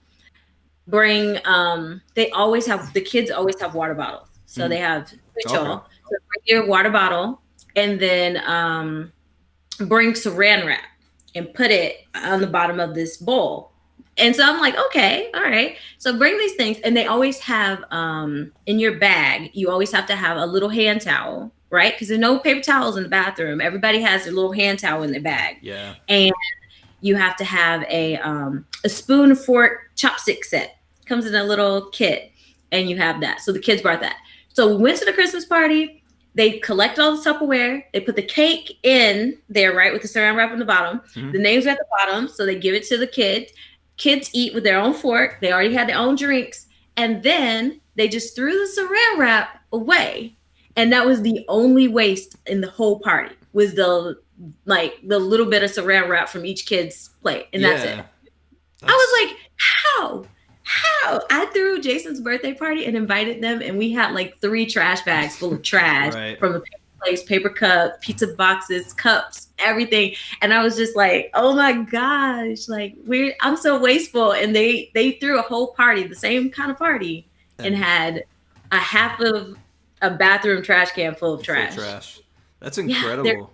Bring the kids always have water bottles, so they have
Okay.
So bring your water bottle, and then bring Saran wrap and put it on the bottom of this bowl. And so I'm like, okay, all right. So bring these things, and they always have in your bag. You always have to have a little hand towel, right? Because there's no paper towels in the bathroom. Everybody has their little hand towel in their bag.
Yeah.
And you have to have a spoon, fork, chopstick set. Comes in a little kit, and you have that. So the kids brought that. So we went to the Christmas party. They collect all the Tupperware. They put the cake in there, right, with the saran wrap on the bottom.
Mhm.
The names are at the bottom, so they give it to the kids. Kids eat with their own fork. They already had their own drinks, and then they just threw the saran wrap away. And that was the only waste in the whole party. Was the little bit of saran wrap from each kid's plate, and that's it. I was like, how? I threw Jason's birthday party and invited them, and we had like 3 trash bags full of trash
Right.
from the paper plates, paper cup, pizza boxes, cups, everything. And I was just like, oh my gosh, like I'm so wasteful. And they threw a whole party, the same kind of party, and had a half of a bathroom trash can full of trash.
That's incredible.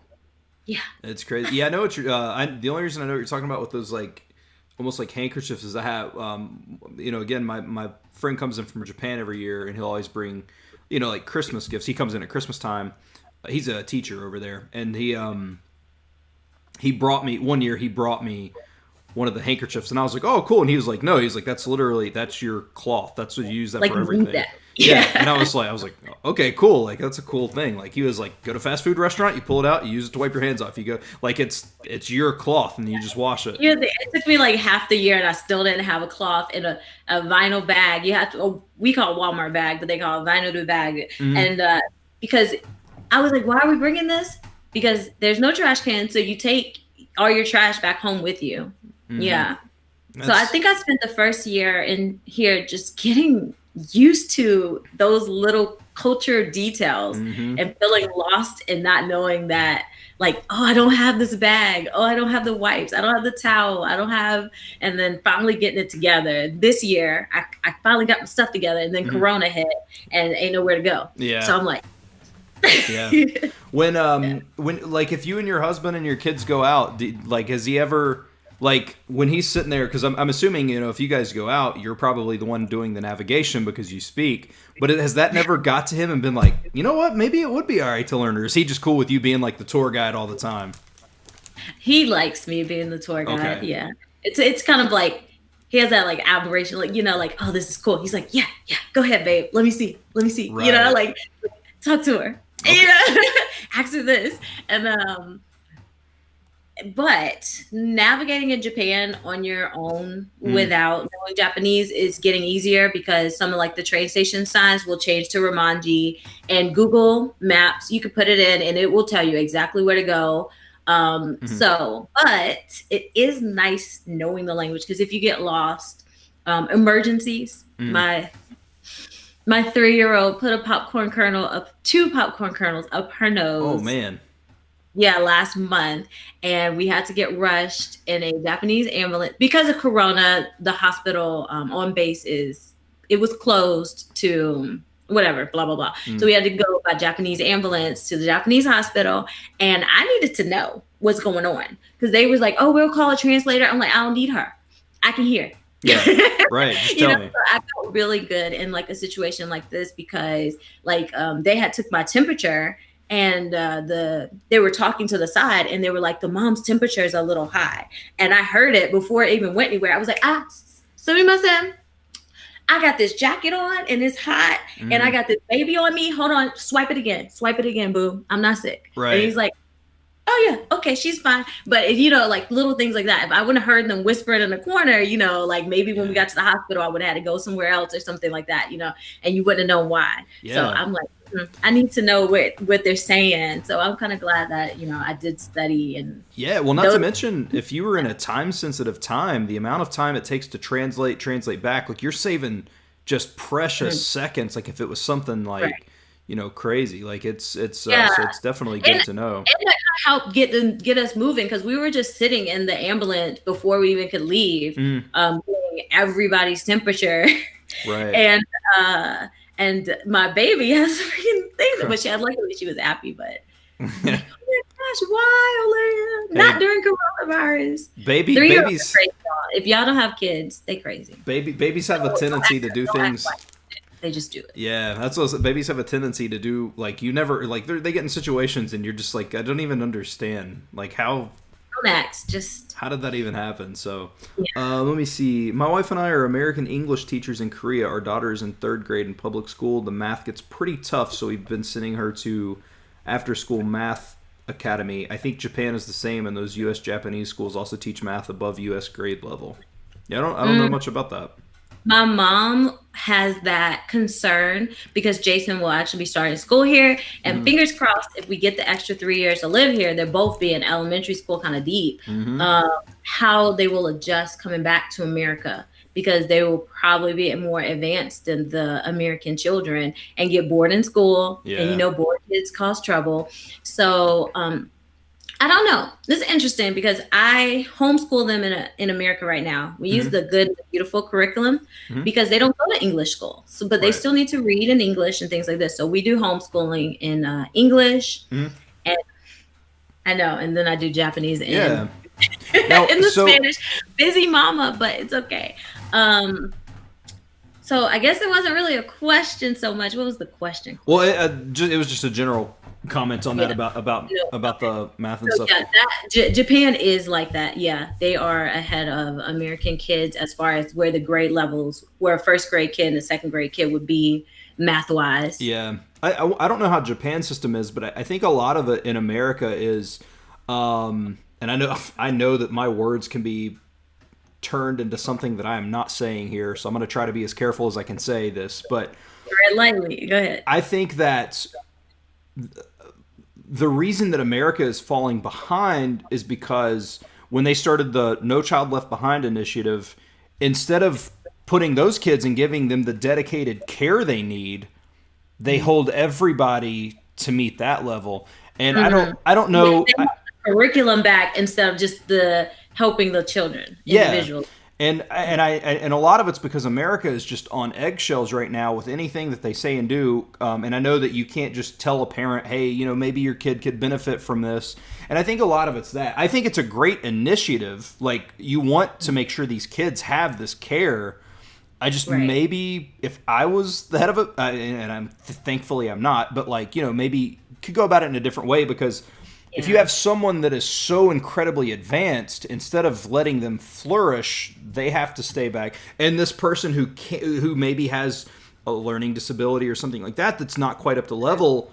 Yeah.
It's crazy. Yeah, I know what you're. The only reason I know what you're talking about with those like almost like handkerchiefs is I have, again, my friend comes in from Japan every year, and he'll always bring, like Christmas gifts. He comes in at Christmas time. He's a teacher over there, and he brought me one year. He brought me one of the handkerchiefs, and I was like, "Oh, cool!" And he was like, "No," he's like, "That's your cloth. That's what you use that for everything."
That.
Yeah, and I was like, "Okay, cool. Like that's a cool thing." Like he was like, "Go to fast food restaurant, you pull it out, you use it to wipe your hands off. You go like it's your cloth, and you just wash it."
It took me like half the year, and I still didn't have a cloth in a vinyl bag. You have to. We call it Walmart bag, but they call it vinyl bag, and because I was like, "Why are we bringing this?" Because there's no trash can, so you take all your trash back home with you. Mm-hmm. Yeah. So I think I spent the first year in here just getting used to those little culture details and feeling lost and not knowing that, like, oh, I don't have this bag. Oh, I don't have the wipes. I don't have the towel. I don't have, and then finally getting it together. This year, I finally got my stuff together, and then Corona hit and ain't nowhere to go. Yeah. So I'm like,
yeah. When like if you and your husband and your kids go out, has he ever, like when he's sitting there, because I'm assuming, if you guys go out, you're probably the one doing the navigation because you speak, but has that never got to him and been like, you know what, maybe it would be all right to learn, or is he just cool with you being like the tour guide all the time?
He likes me being the tour guide. Okay. Yeah. It's kind of like, he has that like admiration, like, like, oh, this is cool. He's like, yeah, go ahead, babe. Let me see. Right. Like talk to her. Okay. Ask her this. And but navigating in Japan on your own without knowing Japanese is getting easier, because some of like the train station signs will change to Romanji, and Google Maps, you can put it in and it will tell you exactly where to go. So, but it is nice knowing the language, because if you get lost, emergencies, my 3-year-old put two popcorn kernels up her nose.
Oh man.
Yeah, last month, and we had to get rushed in a Japanese ambulance because of Corona. The hospital on base was closed to whatever, blah blah blah. So we had to go by Japanese ambulance to the Japanese hospital, and I needed to know what's going on, because they was like, "Oh, we'll call a translator." I'm like, "I don't need her. I can hear."
Yeah, right. Just tell me.
So I felt really good in like a situation like this, because like they had took my temperature. And they were talking to the side, and they were like, the mom's temperature is a little high. And I heard it before it even went anywhere. I was like, sumimasen, I got this jacket on and it's hot, and I got this baby on me. Hold on, swipe it again, boo. I'm not sick. Right. And he's like, oh yeah, okay, she's fine. But if, like little things like that, if I wouldn't have heard them whispering in the corner, like maybe when we got to the hospital, I would have had to go somewhere else or something like that, and you wouldn't have known why. So
Yeah.
I'm like, I need to know what they're saying. So I'm kind of glad that, I did study and
Yeah, well, not to
those.
mention, if you were in a time sensitive time, the amount of time it takes to translate back, like you're saving just precious seconds. Like if it was something
Right.
like, crazy, like
Yeah.
so it's definitely
And
good to know.
that kind of helped get us moving because we were just sitting in the ambulance before we even could leave,
Mm,
getting everybody's temperature,
right.
and and my baby has freaking things, but luckily she was happy. But I'm like, oh my gosh, why, Olivia? Not
Hey,
during coronavirus.
baby
3-year-olds are
babies
crazy, y'all. If y'all don't have kids, they crazy.
babies have a
Don't
tendency
act,
to do
don't act
things.
like it. They just do it.
Yeah, that's what babies have a tendency to do. Like you never like they get in situations and you're just like I don't even understand like
Don't act. Just
how did that even happen? So,
yeah.
let me see. My wife and I are American English teachers in Korea. Our daughter is in third grade in public school. The math gets pretty tough, so we've been sending her to after school math academy. I think Japan is the same, and those U.S. Japanese schools also teach math above U.S. grade level. Yeah, I don't know much about that.
My mom has that concern because Jason will actually be starting school here. And
Mm-hmm.
fingers crossed, if we get the extra 3 years to live here, they're both being elementary school kind of deep,
Mm-hmm.
how they will adjust coming back to America because they will probably be more advanced than the American children and get bored in school. And
Yeah.
bored kids cause trouble. So, I don't know. This is interesting because I homeschool them in America right now. We use
Mm-hmm.
the good, beautiful curriculum
Mm-hmm.
because they don't go to English school. So, but they
Right.
still need to read in English and things like this. So we do homeschooling in English,
Mm-hmm.
and I know, and then I do Japanese
Yeah.
in
Now,
in the
so
Spanish. Busy mama, but it's okay. Um, so I guess it wasn't really a question so much. What was the question?
well, it was just a general comment on that
Yeah.
about the math and
So
stuff.
yeah, Japan is like that. Yeah, they are ahead of American kids as far as where the grade levels, where a first grade kid and a second grade kid would be math wise.
Yeah, I don't know how Japan's system is, but I think a lot of it in America is, and I know that my words can be turned into something that I am not saying here, so I'm going to try to be as careful as I can say this. But
Very lightly. Go ahead.
I think that the reason that America is falling behind is because when they started the No Child Left Behind initiative, instead of putting those kids and giving them the dedicated care they need, they hold everybody to meet that level. And I don't
They
know.
want the curriculum back instead of just the helping the children
Yeah.
individually.
And a lot of it's because America is just on eggshells right now with anything that they say and do. And I know that you can't just tell a parent, hey, maybe your kid could benefit from this. And I think a lot of it's that. I think it's a great initiative. Like you want to make sure these kids have this care. I just
Right.
maybe if I was the head of it, and I'm thankfully I'm not, but like maybe could go about it in a different way because if you
Yeah.
have someone that is so incredibly advanced, instead of letting them flourish, they have to stay back. And this person who maybe has a learning disability or something like that that's not quite up to level,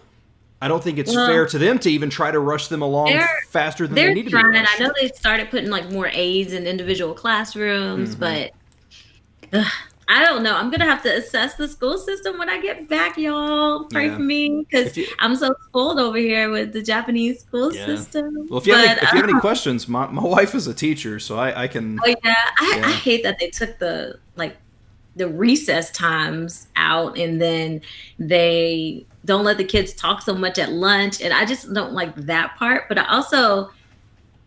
I don't think it's
Well,
fair to them to even try to rush them along
they're
faster than they
they're
need to be
trying. I
rushed.
know they started putting like more aides in individual classrooms, but I don't know. I'm gonna have to assess the school system when I get back, y'all. Pray
Yeah.
for me because
If you,
I'm so spoiled over here with the Japanese school
yeah.
system.
Well, if you have
But
any, if you have any questions, my wife is a teacher, so I can.
oh yeah, I
Yeah.
hate that they took the recess times out and then they don't let the kids talk so much at lunch, and I just don't like that part. But I also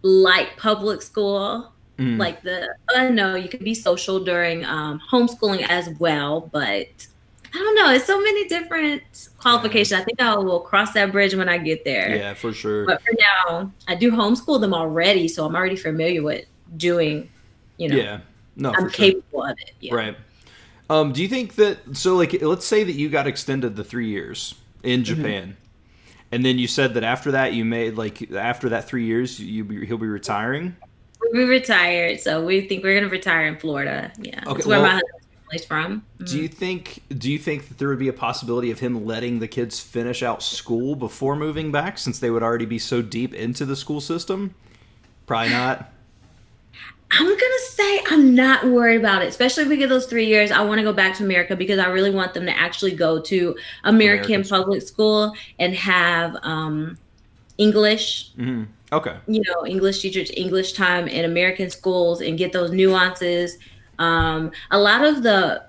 like public school.
Mm,
I know you can be social during homeschooling as well, but I don't know. It's so many different qualifications. I think I will cross that bridge when I get there.
yeah, for sure.
But for now, I do homeschool them already, so I'm already familiar with doing,
Yeah, no,
I'm
for sure.
capable of it. Yeah.
Right. Do you think that so? Like, let's say that you got extended the 3 years in Japan, and then you said that after that you made like after that 3 years he'll be retiring.
We retired, so we think we're gonna retire in Florida. Yeah,
Okay,
that's where my
well,
husband's family's from.
Do you think that there would be a possibility of him letting the kids finish out school before moving back, since they would already be so deep into the school system? Probably not.
I'm going to say I'm not worried about it, especially if we get those 3 years. I want to go back to America because I really want them to actually go to American public school and have English.
Mm-hmm. Okay.
English teachers, English time in American schools and get those nuances. A lot of the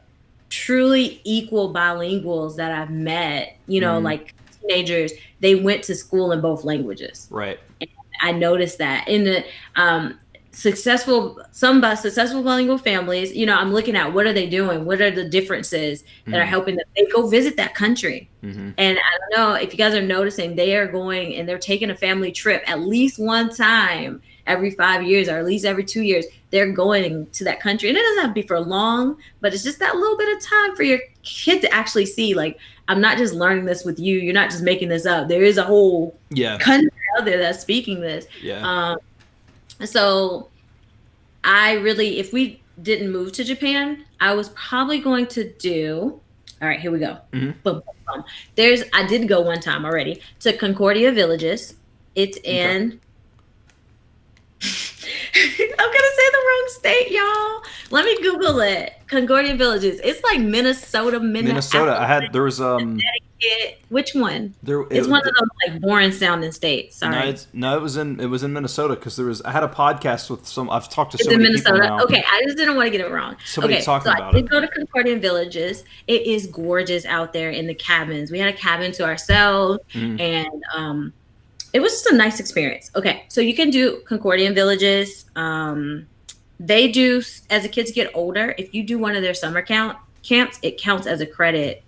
truly equal bilinguals that I've met, like teenagers, they went to school in both languages.
Right.
And I noticed that in the successful bilingual families, I'm looking at what are they doing? What are the differences that are helping them? They go visit that country. Mm-hmm. And I don't know if you guys are noticing, they are going and they're taking a family trip at least one time every 5 years or at least every 2 years. They're going to that country. And it doesn't have to be for long, but it's just that little bit of time for your kid to actually see, like, I'm not just learning this with you. You're not just making this up. There is a whole country out there that's speaking this.
Yeah.
So if we didn't move to Japan, I was probably going to do, all right, here we go. Mm-hmm. Boom, boom, boom. I did go one time already to Concordia Villages. It's in, I'm going to say the wrong state, y'all. Let me Google it. Concordia Villages. It's like Minnesota.
There was
Connecticut. Which one? It's one of those like boring sounding states. Sorry.
No, it was in Minnesota because I had a podcast with I've talked to
so many people now. Okay, I just didn't want to get it wrong.
Talking about it.
I did go to Concordia Villages. It is gorgeous out there in the cabins. We had a cabin to ourselves, and it was just a nice experience. Okay, so you can do Concordian Villages. They do, as the kids get older, if you do one of their summer camps, it counts as a credit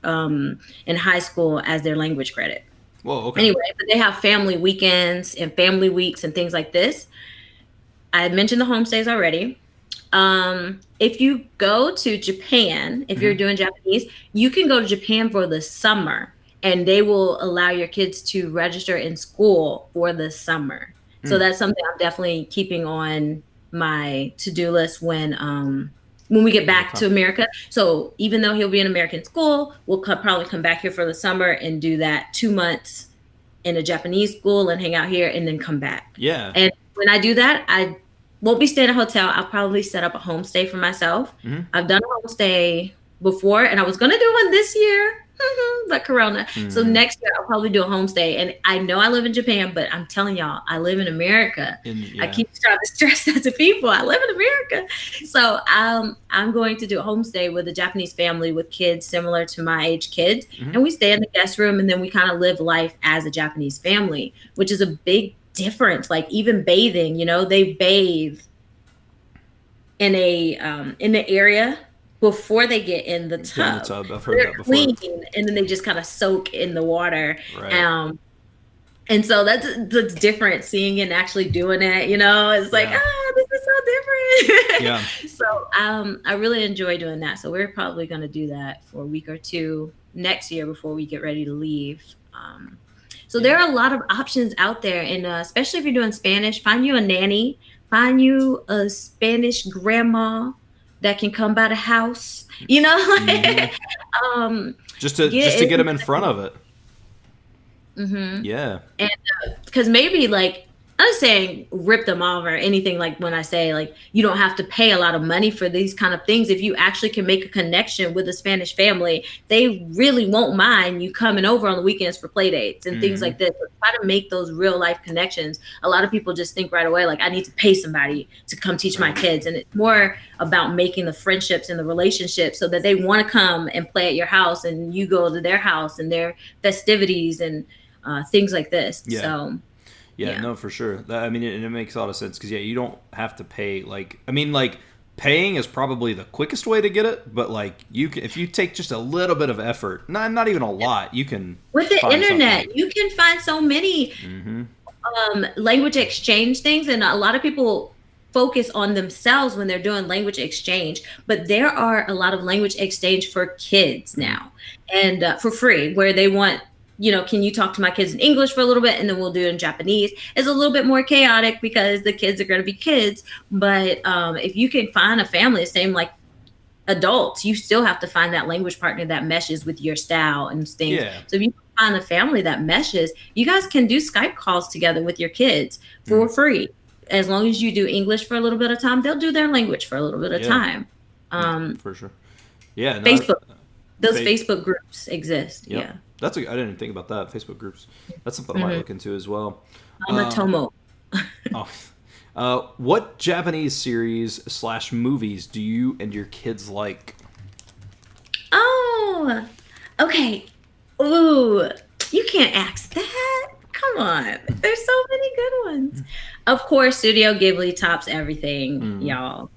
in high school as their language credit.
Whoa, okay.
Anyway, but they have family weekends and family weeks and things like this. I mentioned the homestays already. If you go to Japan, if you're doing Japanese, you can go to Japan for the summer. And they will allow your kids to register in school for the summer. So that's something I'm definitely keeping on my to-do list when we get back to America. So even though he'll be in American school, we'll probably come back here for the summer and do that 2 months in a Japanese school and hang out here and then come back.
Yeah.
And when I do that, I won't be staying in a hotel. I'll probably set up a homestay for myself. Mm-hmm. I've done a homestay before and I was going to do one this year. But Corona. So next year I'll probably do a homestay. And I know I live in Japan, but I'm telling y'all, I live in America. I keep trying to stress that to people. I live in America. So I'm going to do a homestay with a Japanese family with kids similar to my age kids. And we stay in the guest room and then we kind of live life as a Japanese family, which is a big difference. Like even bathing, they bathe in the area before they get in the tub.
I've heard that before.
Clean, and then they just kind of soak in the water.
Right.
And so that's different seeing it and actually doing it, it's like, this is so different.
Yeah.
So I really enjoy doing that. So we're probably going to do that for a week or two next year before we get ready to leave. So there are a lot of options out there. And especially if you're doing Spanish, find you a nanny, find you a Spanish grandma that can come by the house,
just to get them in front of it.
Mm-hmm.
Yeah.
And because maybe like, I'm not saying rip them off or anything, like when I say like you don't have to pay a lot of money for these kind of things. If you actually can make a connection with a Spanish family, they really won't mind you coming over on the weekends for play dates and things like this. So try to make those real life connections. A lot of people just think right away, like I need to pay somebody to come teach my kids. And it's more about making the friendships and the relationships so that they want to come and play at your house and you go to their house and their festivities and things like this.
Yeah.
So
Yeah, no, for sure. It makes a lot of sense because you don't have to pay. Paying is probably the quickest way to get it, but if you take just a little bit of effort, not even a lot, you can.
With the internet, you can find so many language exchange things, and a lot of people focus on themselves when they're doing language exchange, but there are a lot of language exchange for kids now, and for free, where they want. Can you talk to my kids in English for a little bit and then we'll do it in Japanese? It's a little bit more chaotic because the kids are going to be kids. But if you can find a family, same like adults, you still have to find that language partner that meshes with your style and things.
Yeah.
So if you find a family that meshes, you guys can do Skype calls together with your kids for free. As long as you do English for a little bit of time, they'll do their language for a little bit of
Yeah.
time.
For sure. Yeah. No,
Facebook, those
fa-
Facebook groups exist.
Yep.
Yeah.
I didn't even think about that. Facebook groups. That's something I might look into as well.
Mama Tomo.
Oh. What Japanese series / movies do you and your kids like?
Oh, okay. Ooh, you can't ask that. Come on. There's so many good ones. Of course, Studio Ghibli tops everything, y'all.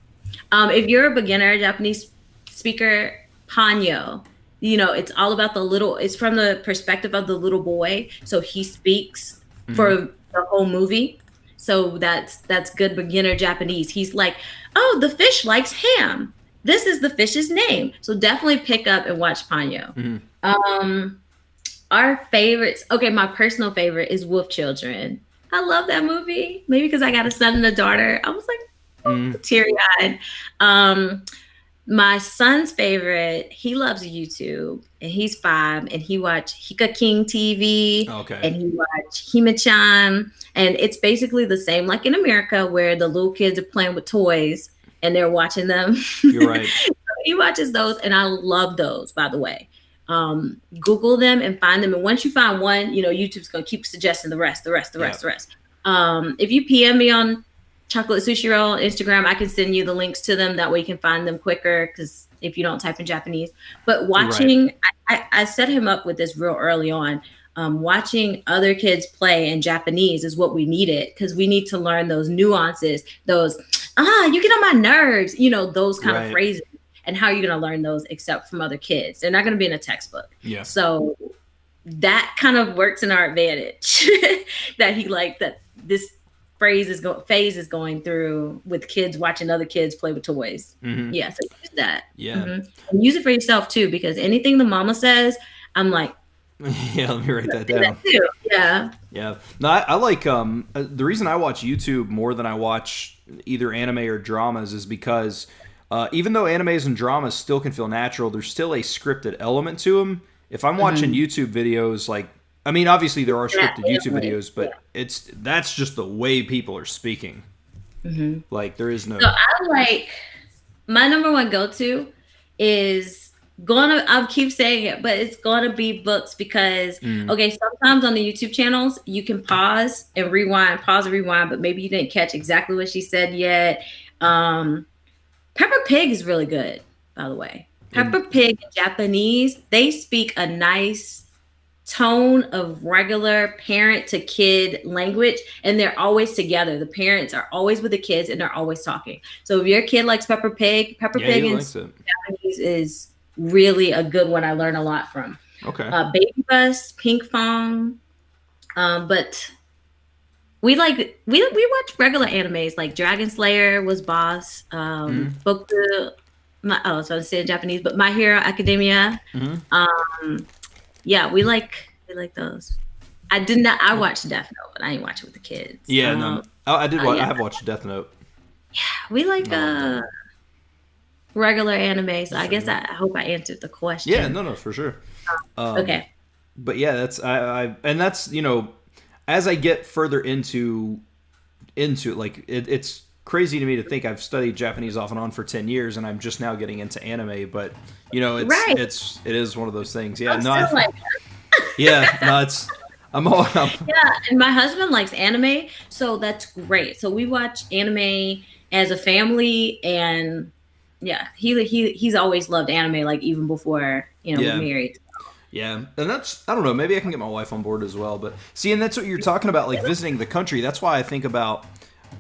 If you're a beginner Japanese speaker, Ponyo, it's all about it's from the perspective of the little boy. So he speaks for the whole movie. So that's good beginner Japanese. He's like, oh, the fish likes ham. This is the fish's name. So definitely pick up and watch Ponyo. Our favorites. Okay, my personal favorite is Wolf Children. I love that movie. Maybe because I got a son and a daughter. I was like teary-eyed. My son's favorite, he loves YouTube, and he's 5, and he watch Hika King TV, and he watch Hime-chan, and it's basically the same like in America where the little kids are playing with toys and they're watching them.
You're right.
So he watches those, and I love those, by the way. Google them and find them, and once you find one, YouTube's gonna keep suggesting the rest. If you PM me on Chocolate Sushi Roll on Instagram, I can send you the links to them. That way you can find them quicker, because if you don't type in Japanese. But watching, I set him up with this real early on. Watching other kids play in Japanese is what we needed, because we need to learn those nuances, those, you get on my nerves, those kind of phrases. And how are you going to learn those except from other kids? They're not going to be in a textbook.
Yeah.
So that kind of works in our advantage that this phase is going through with kids watching other kids play with toys. Yeah, so use that.
Yeah.
And use it for yourself too, because anything the mama says, I'm like,
yeah, let me write that down.
Too. Yeah.
Yeah. No, I like the reason I watch YouTube more than I watch either anime or dramas is because even though animes and dramas still can feel natural, there's still a scripted element to them. If I'm watching YouTube videos, obviously there are scripted YouTube videos, but that's just the way people are speaking. Like there is no.
So I like, my number one go-to is I'll keep saying it, but it's gonna be books, because sometimes on the YouTube channels you can pause and rewind, but maybe you didn't catch exactly what she said yet. Peppa Pig is really good, by the way. Peppa Pig in Japanese, they speak a nice tone of regular parent to kid language, and they're always together. The parents are always with the kids and they're always talking. So if your kid likes Peppa Pig in Japanese is really a good one. I learn a lot from.
Okay.
Baby Bus, Pink Fong, but we watch regular animes like Dragon Slayer was Boss, Boku. So I say in Japanese, but My Hero Academia. Yeah, we like those. I watched Death Note, but I ain't watch it with the kids.
Yeah, no, I did. I have watched Death Note.
Yeah, we like regular animes. So I guess I hope I answered the question.
Yeah, no, for sure.
Okay.
But yeah, that's that's as I get further into it, it's crazy to me to think I've studied Japanese off and on for 10 years and I'm just now getting into anime, but it is one of those things. Yeah,
yeah, and my husband likes anime, so that's great. So we watch anime as a family, and yeah, he's always loved anime, like even before we married.
Yeah, and that's, I don't know, maybe I can get my wife on board as well. But see, and that's what you're talking about, like visiting the country. That's why I think about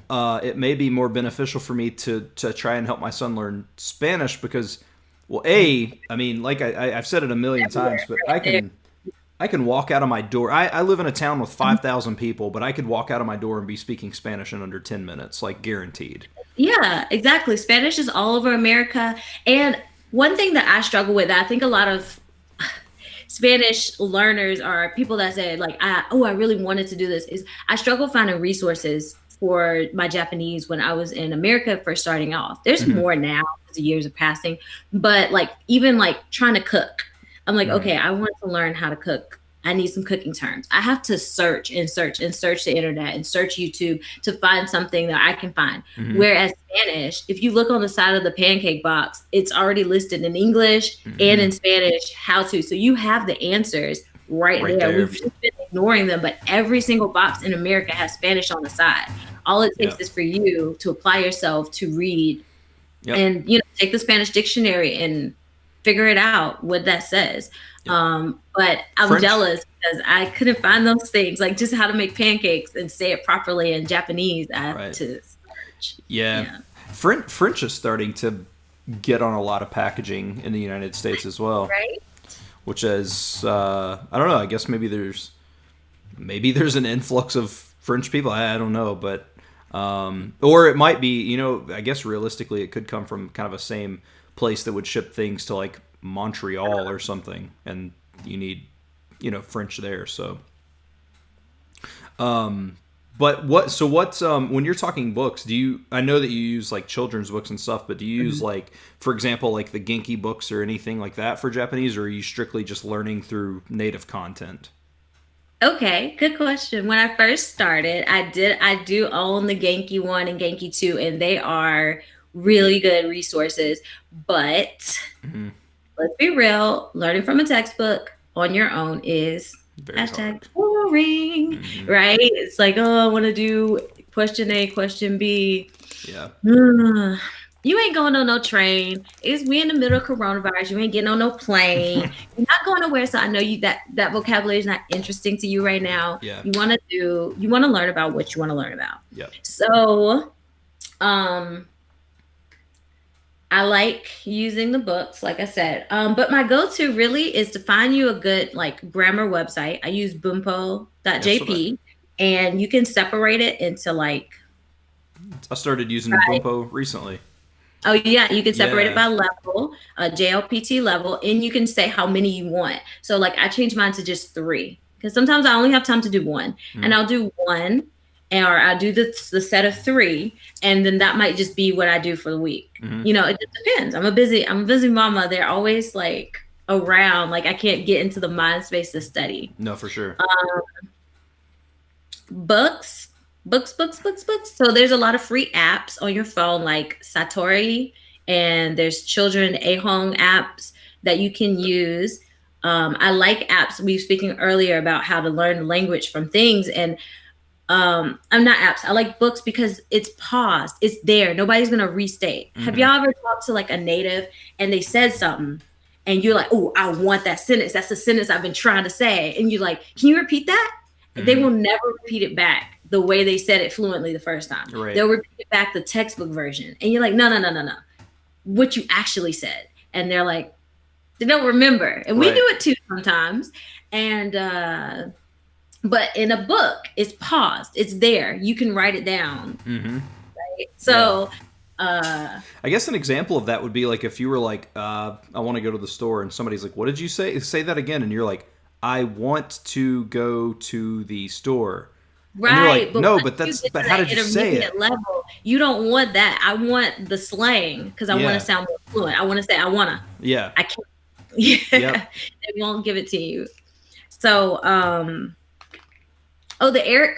it may be more beneficial for me to try and help my son learn Spanish, because, well, like I've said it a million times, but I can walk out of my door. I live in a town with 5,000 people, but I could walk out of my door and be speaking Spanish in under 10 minutes, like guaranteed.
Yeah, exactly. Spanish is all over America. And one thing that I struggle with, I think a lot of Spanish learners are people that say like, I really wanted to do this, is I struggle finding resources for my Japanese when I was in America first starting off. There's more now. because the years are passing. But like even like trying to cook, I'm like,
Mhm.
okay, I want to learn how to cook. I need some cooking terms. I have to search and search and search the internet and search YouTube to find something that I can find.
Mhm.
Whereas Spanish, if you look on the side of the pancake box, it's already listed in English and
Mhm.
in Spanish how to. So you have the answers right
Right
there. We've
there.
just been ignoring them, but every single box in America has Spanish on the side. All it takes
Yep.
is for you to apply yourself to read
Yep.
and take the Spanish dictionary and figure it out what that says.
Yep.
But I'm
French.
jealous because I couldn't find those things, like just how to make pancakes and say it properly in Japanese. I have
Right.
to search.
Yeah.
Yeah.
French is starting to get on a lot of packaging in the United States as well,
Right?
which is I don't know. I guess maybe there's an influx of French people. I don't know, but or it might be. I guess realistically, it could come from kind of a same place that would ship things to like Montreal or something, and you need French there. So, but what's when you're talking books, I know that you use like children's books and stuff, but do you use like, for example, like the Genki books or anything like that for Japanese, or are you strictly just learning through native content?
Okay, good question. When I first started, I do own the Genki 1 and Genki 2, and they are really good resources. But
Hmm.
let's be real, learning from a textbook on your own is
Very
hashtag
hard.
boring,
Hmm.
right? It's like, oh, I want to do question A, question B.
Yeah.
Ugh. You ain't going on no train. We in the middle of coronavirus. You ain't getting on no plane. You're not going nowhere. So I know that vocabulary is not interesting to you right now.
Yeah.
You want to learn about what you want to learn about.
Yep.
So um I like using the books, like I said. But my go-to really is to find you a good like grammar website. I use
That's what
bumpo.jp, and you can separate it into like,
I started using Bumpo recently.
oh yeah, you can separate it
Yeah.
by level, JLPT level, and you can say how many you want. So like I changed mine to just 3 because sometimes I only have time to do one, and
Mhm.
I'll do one, or I'll do the set of 3, and then that might just be what I do for the week.
Mhm.
It just depends. I'm a busy mama. They're always like around. Like I can't get into the mind space to study.
No, for sure.
Books, books. So there's a lot of free apps on your phone, like Satori, and there's children Ahong apps that you can use. I like apps. We were speaking earlier about how to learn language from things, and I'm not apps. I like books because it's paused. It's there. Nobody's gonna restate. Have
Hmm.
y'all ever talked to like a native and they said something, and you're like, "Oh, I want that sentence. That's the sentence I've been trying to say." And you're like, "Can you repeat that?" They
Hmm.
will never repeat it back the way they said it fluently the first time.
Right.
They'll repeat it back the textbook version, and you're like, "No. What you actually said?" And they're like, they don't remember, and we
Right.
do it too sometimes. And but in a book, it's paused. It's there. You can write it down.
Hmm.
So,
I guess an example of that would be like if you were like, I want to go to the store, and somebody's like, "What did you say? Say that again." And you're like, "I want to go to the store." And they're
right.
like,
But
"No,
once you get
but
to
how
that
did you say it?"
intermediate level, you don't want that. I want the slang because I want
Yeah.
to sound more fluent. I want to say, I want to.
Yeah.
I can't. Yeah.
Yep.
They won't give it to you. So, oh, the Eric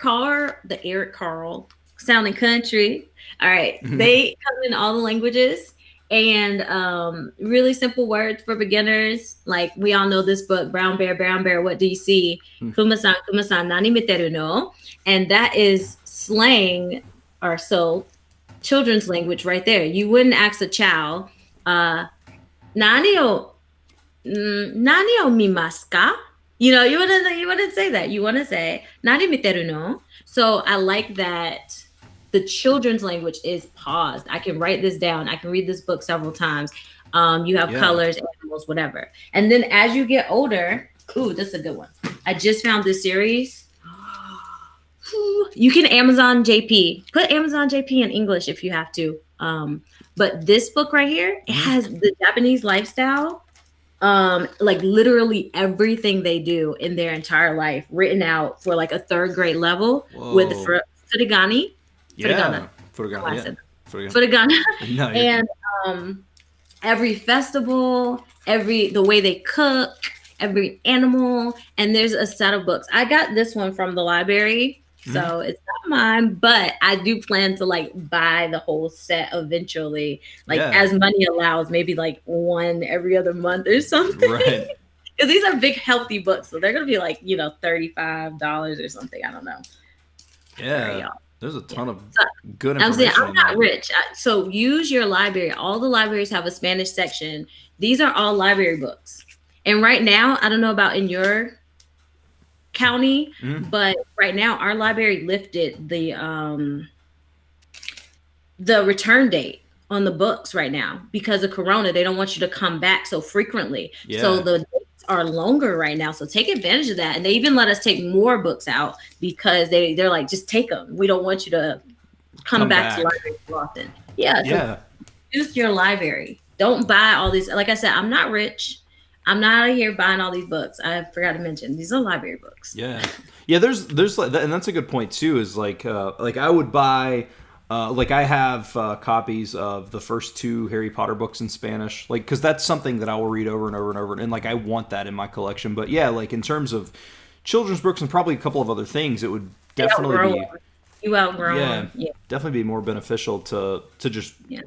Carl sounding country. All right. They come in all the languages, and really simple words for beginners. Like we all know this book, Brown Bear, what do you see? Kumasan, nani miteru no? And that is slang, or so children's language right there. You wouldn't ask a child, nani o nani o mimasu ka? You wouldn't say that. You want to say nani miteru no? So I like that the children's language is paused. I can write this down. I can read this book several times. You have
Yeah.
colors, animals, whatever. And then as you get older, ooh, this is a good one. I just found this series. You can Amazon JP. Put Amazon JP in English if you have to. But this book right here, it has the Japanese lifestyle, like literally everything they do in their entire life written out for like a 3rd grade level with the
Whoa.
furigani.
Yeah.
Oh, I
Furigana.
said
Furigana.
furigana.
No, you're
And
good.
every festival, the way they cook, every animal, and there's a set of books. I got this one from the library,
Mhm.
so it's not mine, but I do plan to like buy the whole set eventually, like
Yeah.
as money allows, maybe like one every other month or something.
Right.
Because these are big, healthy books, so they're gonna be like $35 or something. I don't know. Sorry,
Yeah.
y'all.
There's a
Yeah.
ton of
So
good
I'm saying
information
I'm
in
not
there.
rich. So use your library. All the libraries have a Spanish section. These are all library books. And right now, I don't know about in your county,
Mhm.
but right now our library lifted the return date on the books right now because of Corona. They don't want you to come back so frequently. So
Yeah.
the dates are longer right now. So take advantage of that. And they even let us take more books out because they're like, just take them. We don't want you to come
Come
back to
back.
library too often. Yeah. So
Yeah.
use your library. Don't buy all these. Like I said, I'm not rich. I'm not out here buying all these books. I forgot to mention these are library books.
Yeah. Yeah, there's like and that's a good point too is like I would buy like I have copies of the first two Harry Potter books in Spanish, like because that's something that I will read over and over and over, and like I want that in my collection. But yeah, like in terms of children's books and probably a couple of other things, it would
They
definitely
outgrow
be
them. You outgrow
yeah,
them. Yeah.
definitely be more beneficial to just
Yeah.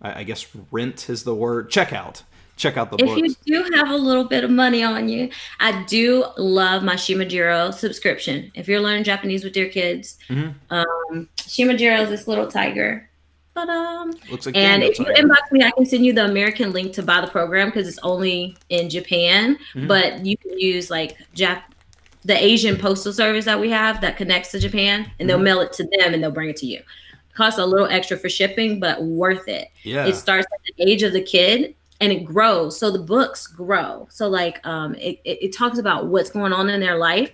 I guess rent is the word. Check out the
If you
books.
do have a little bit of money on you, I do love my Shimajiro subscription. If you're learning Japanese with your kids,
Hmm.
Shimajiro is this little tiger. But
Looks like
and
Daniel
if you
Tiger.
inbox me, I can send you the American link to buy the program because it's only in Japan.
Hmm.
But you can use like the Asian postal service that we have that connects to Japan, and they'll
Hmm.
mail it to them and they'll bring it to you. Costs a little extra for shipping, but worth it. It
Yeah.
starts at the age of the kid and it grows. So the books grow. So like it talks about what's going on in their life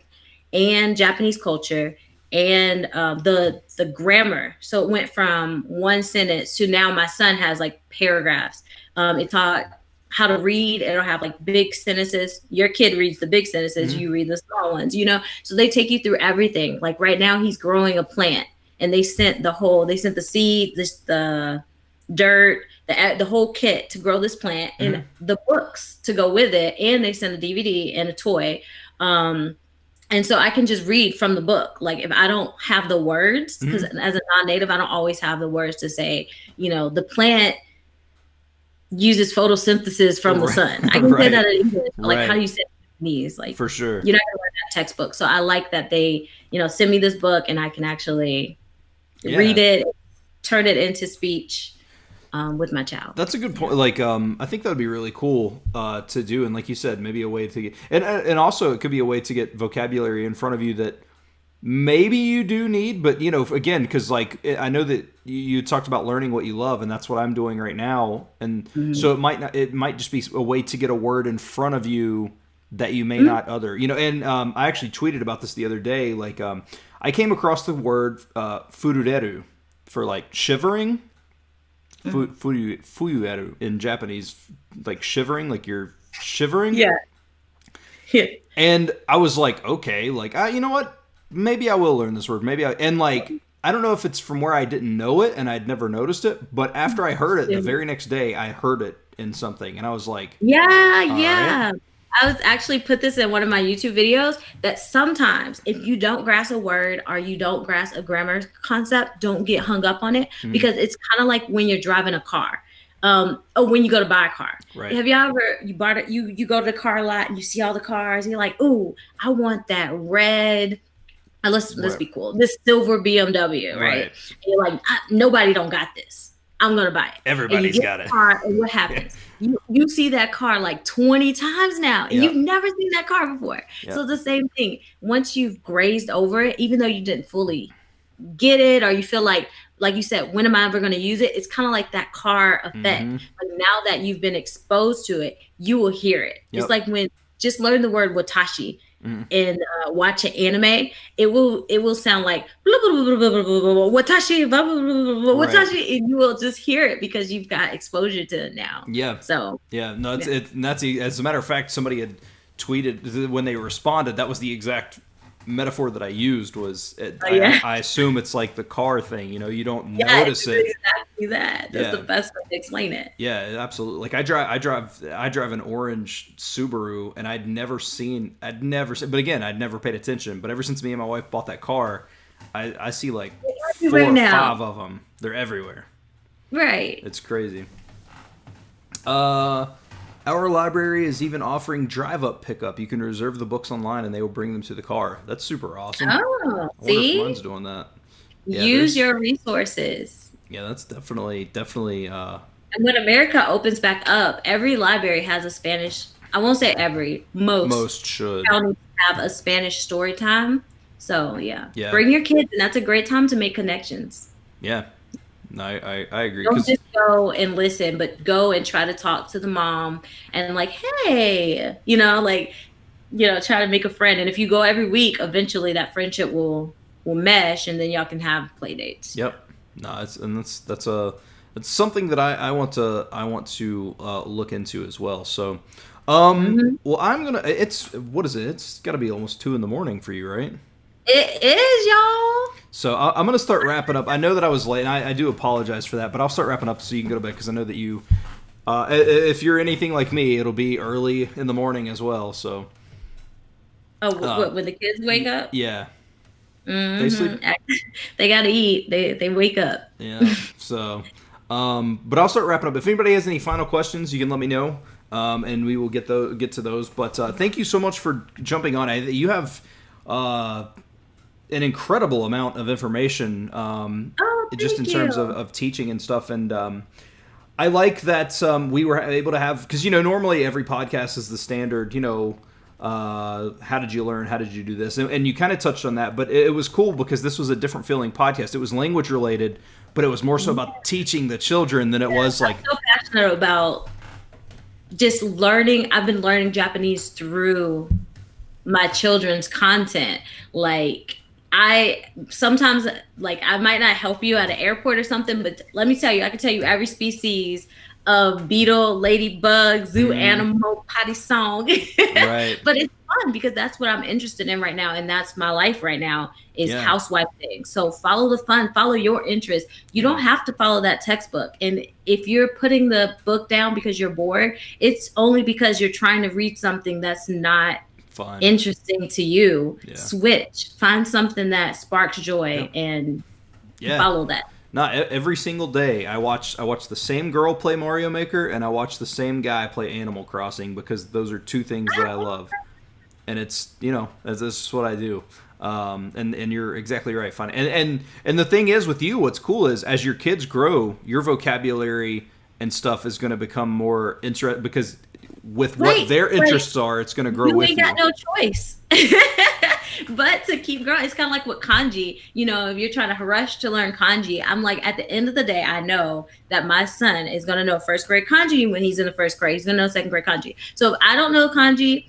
and Japanese culture and the grammar. So it went from one sentence to now my son has like paragraphs. It taught how to read. It'll have like big sentences. Your kid reads the big sentences,
Hmm.
you read the small ones, you know? So they take you through everything. Like right now he's growing a plant and they sent the seed, the dirt, the whole kit to grow this plant and
Hmm.
the books to go with it. And they sent a DVD and a toy. And so I can just read from the book. Like if I don't have the words, because
Hmm.
as a non-native, I don't always have the words to say, the plant uses photosynthesis from the
Right.
sun. I can say that
Right.
in English, but like how do
Right.
you say it in Japanese? Like
For sure.
you're not gonna learn that textbook. So I like that they, send me this book and I can actually read
Yeah.
it, turn it into speech with my child.
That's a good
Yeah.
point. Like, I think that would be really cool to do, and like you said, maybe a way to get, and also it could be a way to get vocabulary in front of you that maybe you do need, but again, because like I know that you talked about learning what you love, and that's what I'm doing right now, and
Mhm.
so it might just be a way to get a word in front of you that you may
Mhm.
not and I actually tweeted about this the other day. Like, I came across the word furureru for like shivering fuyueru in Japanese, like shivering, like you're shivering.
Yeah. Yeah.
And I was like, okay, like, you know what? Maybe I will learn this word. And like, I don't know if it's from where I didn't know it and I'd never noticed it, but after I heard it, the very next day, I heard it in something, and I was like,
Yeah,
all right.
yeah. I was actually put this in one of my YouTube videos that sometimes if you don't grasp a word or you don't grasp a grammar concept, don't get hung up on it
Mhm.
because it's kind of like when you're driving a car. Or when you go to buy a car.
Right.
Have you ever you bought it, you go to the car lot and you see all the cars and you're like, "Ooh, I want that red." Let's
Right.
be cool. This silver BMW, right?
Right.
And you're like, nobody don't got this. I'm gonna buy it. And you
Everybody's
get
got
the
it.
car, and what
Yeah.
happens? You see that car like 20 times now, and you've
Yep.
never seen that car before. So
Yep.
it's the same thing. Once you've grazed over it, even though you didn't fully get it, or you feel like you said, when am I ever gonna use it? It's kind of like that car effect.
Hmm.
Like now that you've been exposed to it, you will hear it. It's
Yep.
like when just learn the word watashi
Hmm.
and watch an anime, it will sound like blah, blah, blah, blah, blah, blah, blah, watashi, blah, blah, blah, blah, blah,
Right.
watashi, and you will just hear it because you've got exposure to it now.
Yeah.
So
Yeah. No,
yeah.
and that's as a matter of fact, somebody had tweeted when they responded. That was the exact metaphor that I used was
Oh yeah.
I assume it's like the car thing. You don't
Yeah, it's
notice it.
exactly that. That's the
Yeah.
best way to explain it.
Yeah, absolutely. Like I drive an orange Subaru, and I'd never seen, but again, I'd never paid attention. But ever since me and my wife bought that car, I see like four
Everywhere
or
now.
five of them. They're everywhere.
Right.
It's crazy. Our library is even offering drive-up pickup. You can reserve the books online, and they will bring them to the car. That's super awesome.
Oh,
I wonder if
see?
mine's doing that. Yeah,
Use your resources.
yeah, that's definitely.
And when America opens back up, every library has a Spanish, I won't say every, most
Most should.
counties have a Spanish story time. So, yeah.
Yeah,
Bring your kids, and that's a great time to make connections.
yeah. No, I agree.
Don't
Cause
just go and listen, but go and try to talk to the mom and like, hey, try to make a friend. And if you go every week, eventually that friendship will mesh, and then y'all can have play dates.
yep. No, that's something that I want to look into as well. So,
Hmm.
well, what is it? It's got to be almost 2 a.m. for you, right?
It is, y'all.
So I'm gonna start wrapping up. I know that I was late, and I do apologize for that, but I'll start wrapping up so you can go to bed because I know that you, if you're anything like me, it'll be early in the morning as well. So,
Oh,
uh,
when the kids wake up?
yeah, they sleep.
Hmm. They gotta eat. They wake up.
Yeah. So, but I'll start wrapping up. If anybody has any final questions, you can let me know, and we will get to those. But thank you so much for jumping on. You have an incredible amount of information,
Oh,
just in
thank
terms
you.
of teaching and stuff. And I like that we were able to have, because normally every podcast is the standard. How did you learn? How did you do this? And you kind of touched on that, but it was cool because this was a different feeling podcast. It was language related, but it was more so about teaching the children than it was
I'm
like,
so passionate about just learning. I've been learning Japanese through my children's content. Like I sometimes like I might not help you at an airport or something, but let me tell you, I can tell you every species of beetle, ladybug, zoo animal, potty song.
right.
But it's fun because that's what I'm interested in right now, and that's my life right now is
Yeah.
housewife thing. So follow the fun, follow your interest. You don't have to follow that textbook. And if you're putting the book down because you're bored, it's only because you're trying to read something that's not
Fun.
interesting to you.
Yeah.
Switch, find something that sparks joy, and
Yeah.
follow that.
Not every single day. I watch the same girl play Mario Maker, and I watch the same guy play Animal Crossing because those are two things that I love. And it's that's just what I do. And you're exactly right, fun. And the thing is with you, what's cool is as your kids grow, your vocabulary and stuff is going to become more interesting because with what
Right,
their
right.
interests are, it's going to grow
You
with
ain't
you.
got no choice but to keep growing. It's kind of like with kanji. If you're trying to rush to learn kanji, I'm like, at the end of the day, I know that my son is going to know first grade kanji when he's in the first grade. He's going to know second grade kanji. So if I don't know kanji,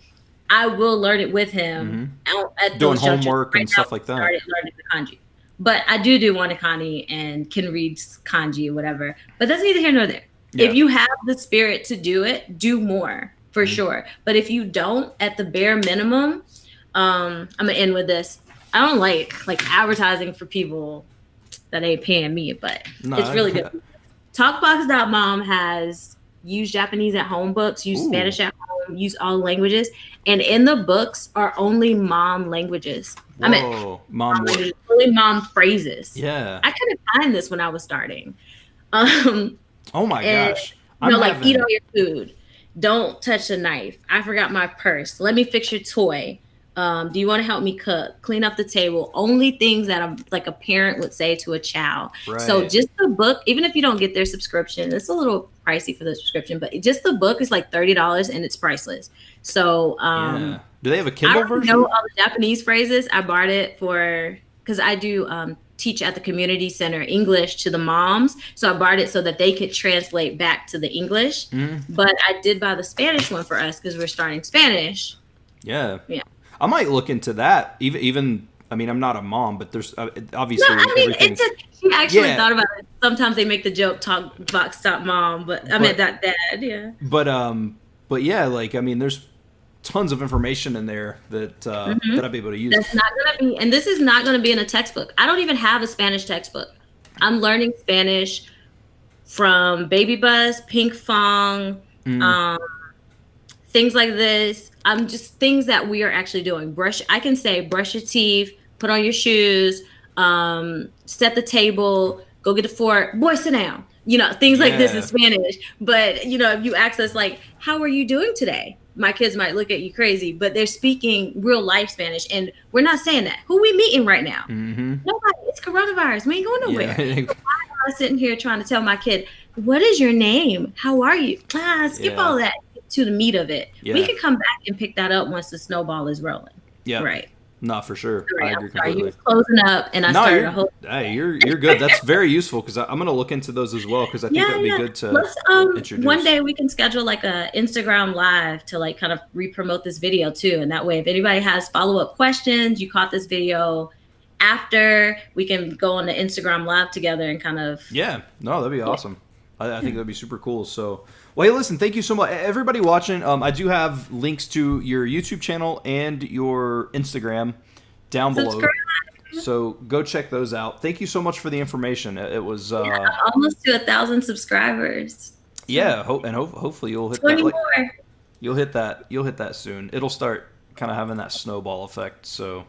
I will learn it with him at
Doing
those junctures.
homework and stuff like that.
Started learning the kanji. But I do wanakani and can read kanji or whatever. But that's neither here nor there.
Yeah.
If you have the spirit to do it, do more for sure. But if you don't, at the bare minimum, I'm gonna end with this. I don't like advertising for people that ain't paying me, but
No,
it's really good. Talkbox.mom has use Japanese at home books, use
Ooh.
Spanish at home, use all languages, and in the books are only mom languages.
Whoa, mom what?
Languages, only mom phrases.
Yeah.
I couldn't find this when I was starting.
Oh my
and,
gosh.
Eat all your food. Don't touch the knife. I forgot my purse. Let me fix your toy. Do you want to help me cook? Clean up the table. Only things that a parent would say to a child.
Right.
So just the book, even if you don't get their subscription, it's a little pricey for the subscription, but just the book is like $30 and it's priceless. So
yeah. Do they have a
I
Kindle
don't
version?
know all the Japanese phrases. I borrowed it because I do teach at the community center English to the moms. So I borrowed it so that they could translate back to the English. But I did buy the Spanish one for us because we're starting Spanish.
Yeah.
Yeah.
I might look into that. Even I mean, I'm not a mom, but there's obviously
No, I mean,
everything.
she actually
Yeah.
thought about it. Sometimes they make the joke talk box stop mom, but I meant that dad. Yeah.
But yeah, I mean, there's tons of information in there that that I'll be able to use.
That's not going to be, and this is not going to be in a textbook. I don't even have a Spanish textbook. I'm learning Spanish from Baby Bus, Pink Fong, things like this. I'm just things that we are actually doing. I can say brush your teeth, put on your shoes, set the table, go get a fork, boy, sit down. You know, things like this in Spanish. But, you know, if you ask us like, how are you doing today? My kids might look at you crazy, but they're speaking real life Spanish. And we're not saying that. Who we meeting right now? Nobody. It's coronavirus. We ain't going nowhere. So I'm sitting here trying to tell my kid, what is your name? How are you? Skip all that to the meat of it. We can come back and pick that up once the snowball is rolling.
Yeah.
Right.
No, for sure.
Sorry,
I agree completely.
You was closing up, and I started a whole.
Hey, you're good. That's very useful because I'm going to look into those as well because I think that'd be good to introduce.
One day we can schedule like a Instagram live to like kind of re-promote this video too, and that way, if anybody has follow-up questions, you caught this video after, we can go on the Instagram live together and kind of.
Yeah, no, that'd be awesome. I think that'd be super cool. So, well, hey, listen, thank you so much, everybody watching. I do have links to your YouTube channel and your Instagram down below, so go check those out. Thank you so much for the information. It was
almost to 1,000 subscribers.
Yeah, hopefully you'll hit
20
that.
More.
You'll hit that soon. It'll start kind of having that snowball effect. So,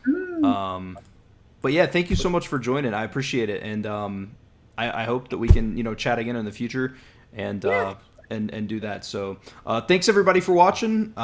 but yeah, thank you so much for joining. I appreciate it, and I hope that we can chat again in the future and do that. So thanks everybody for watching. I hope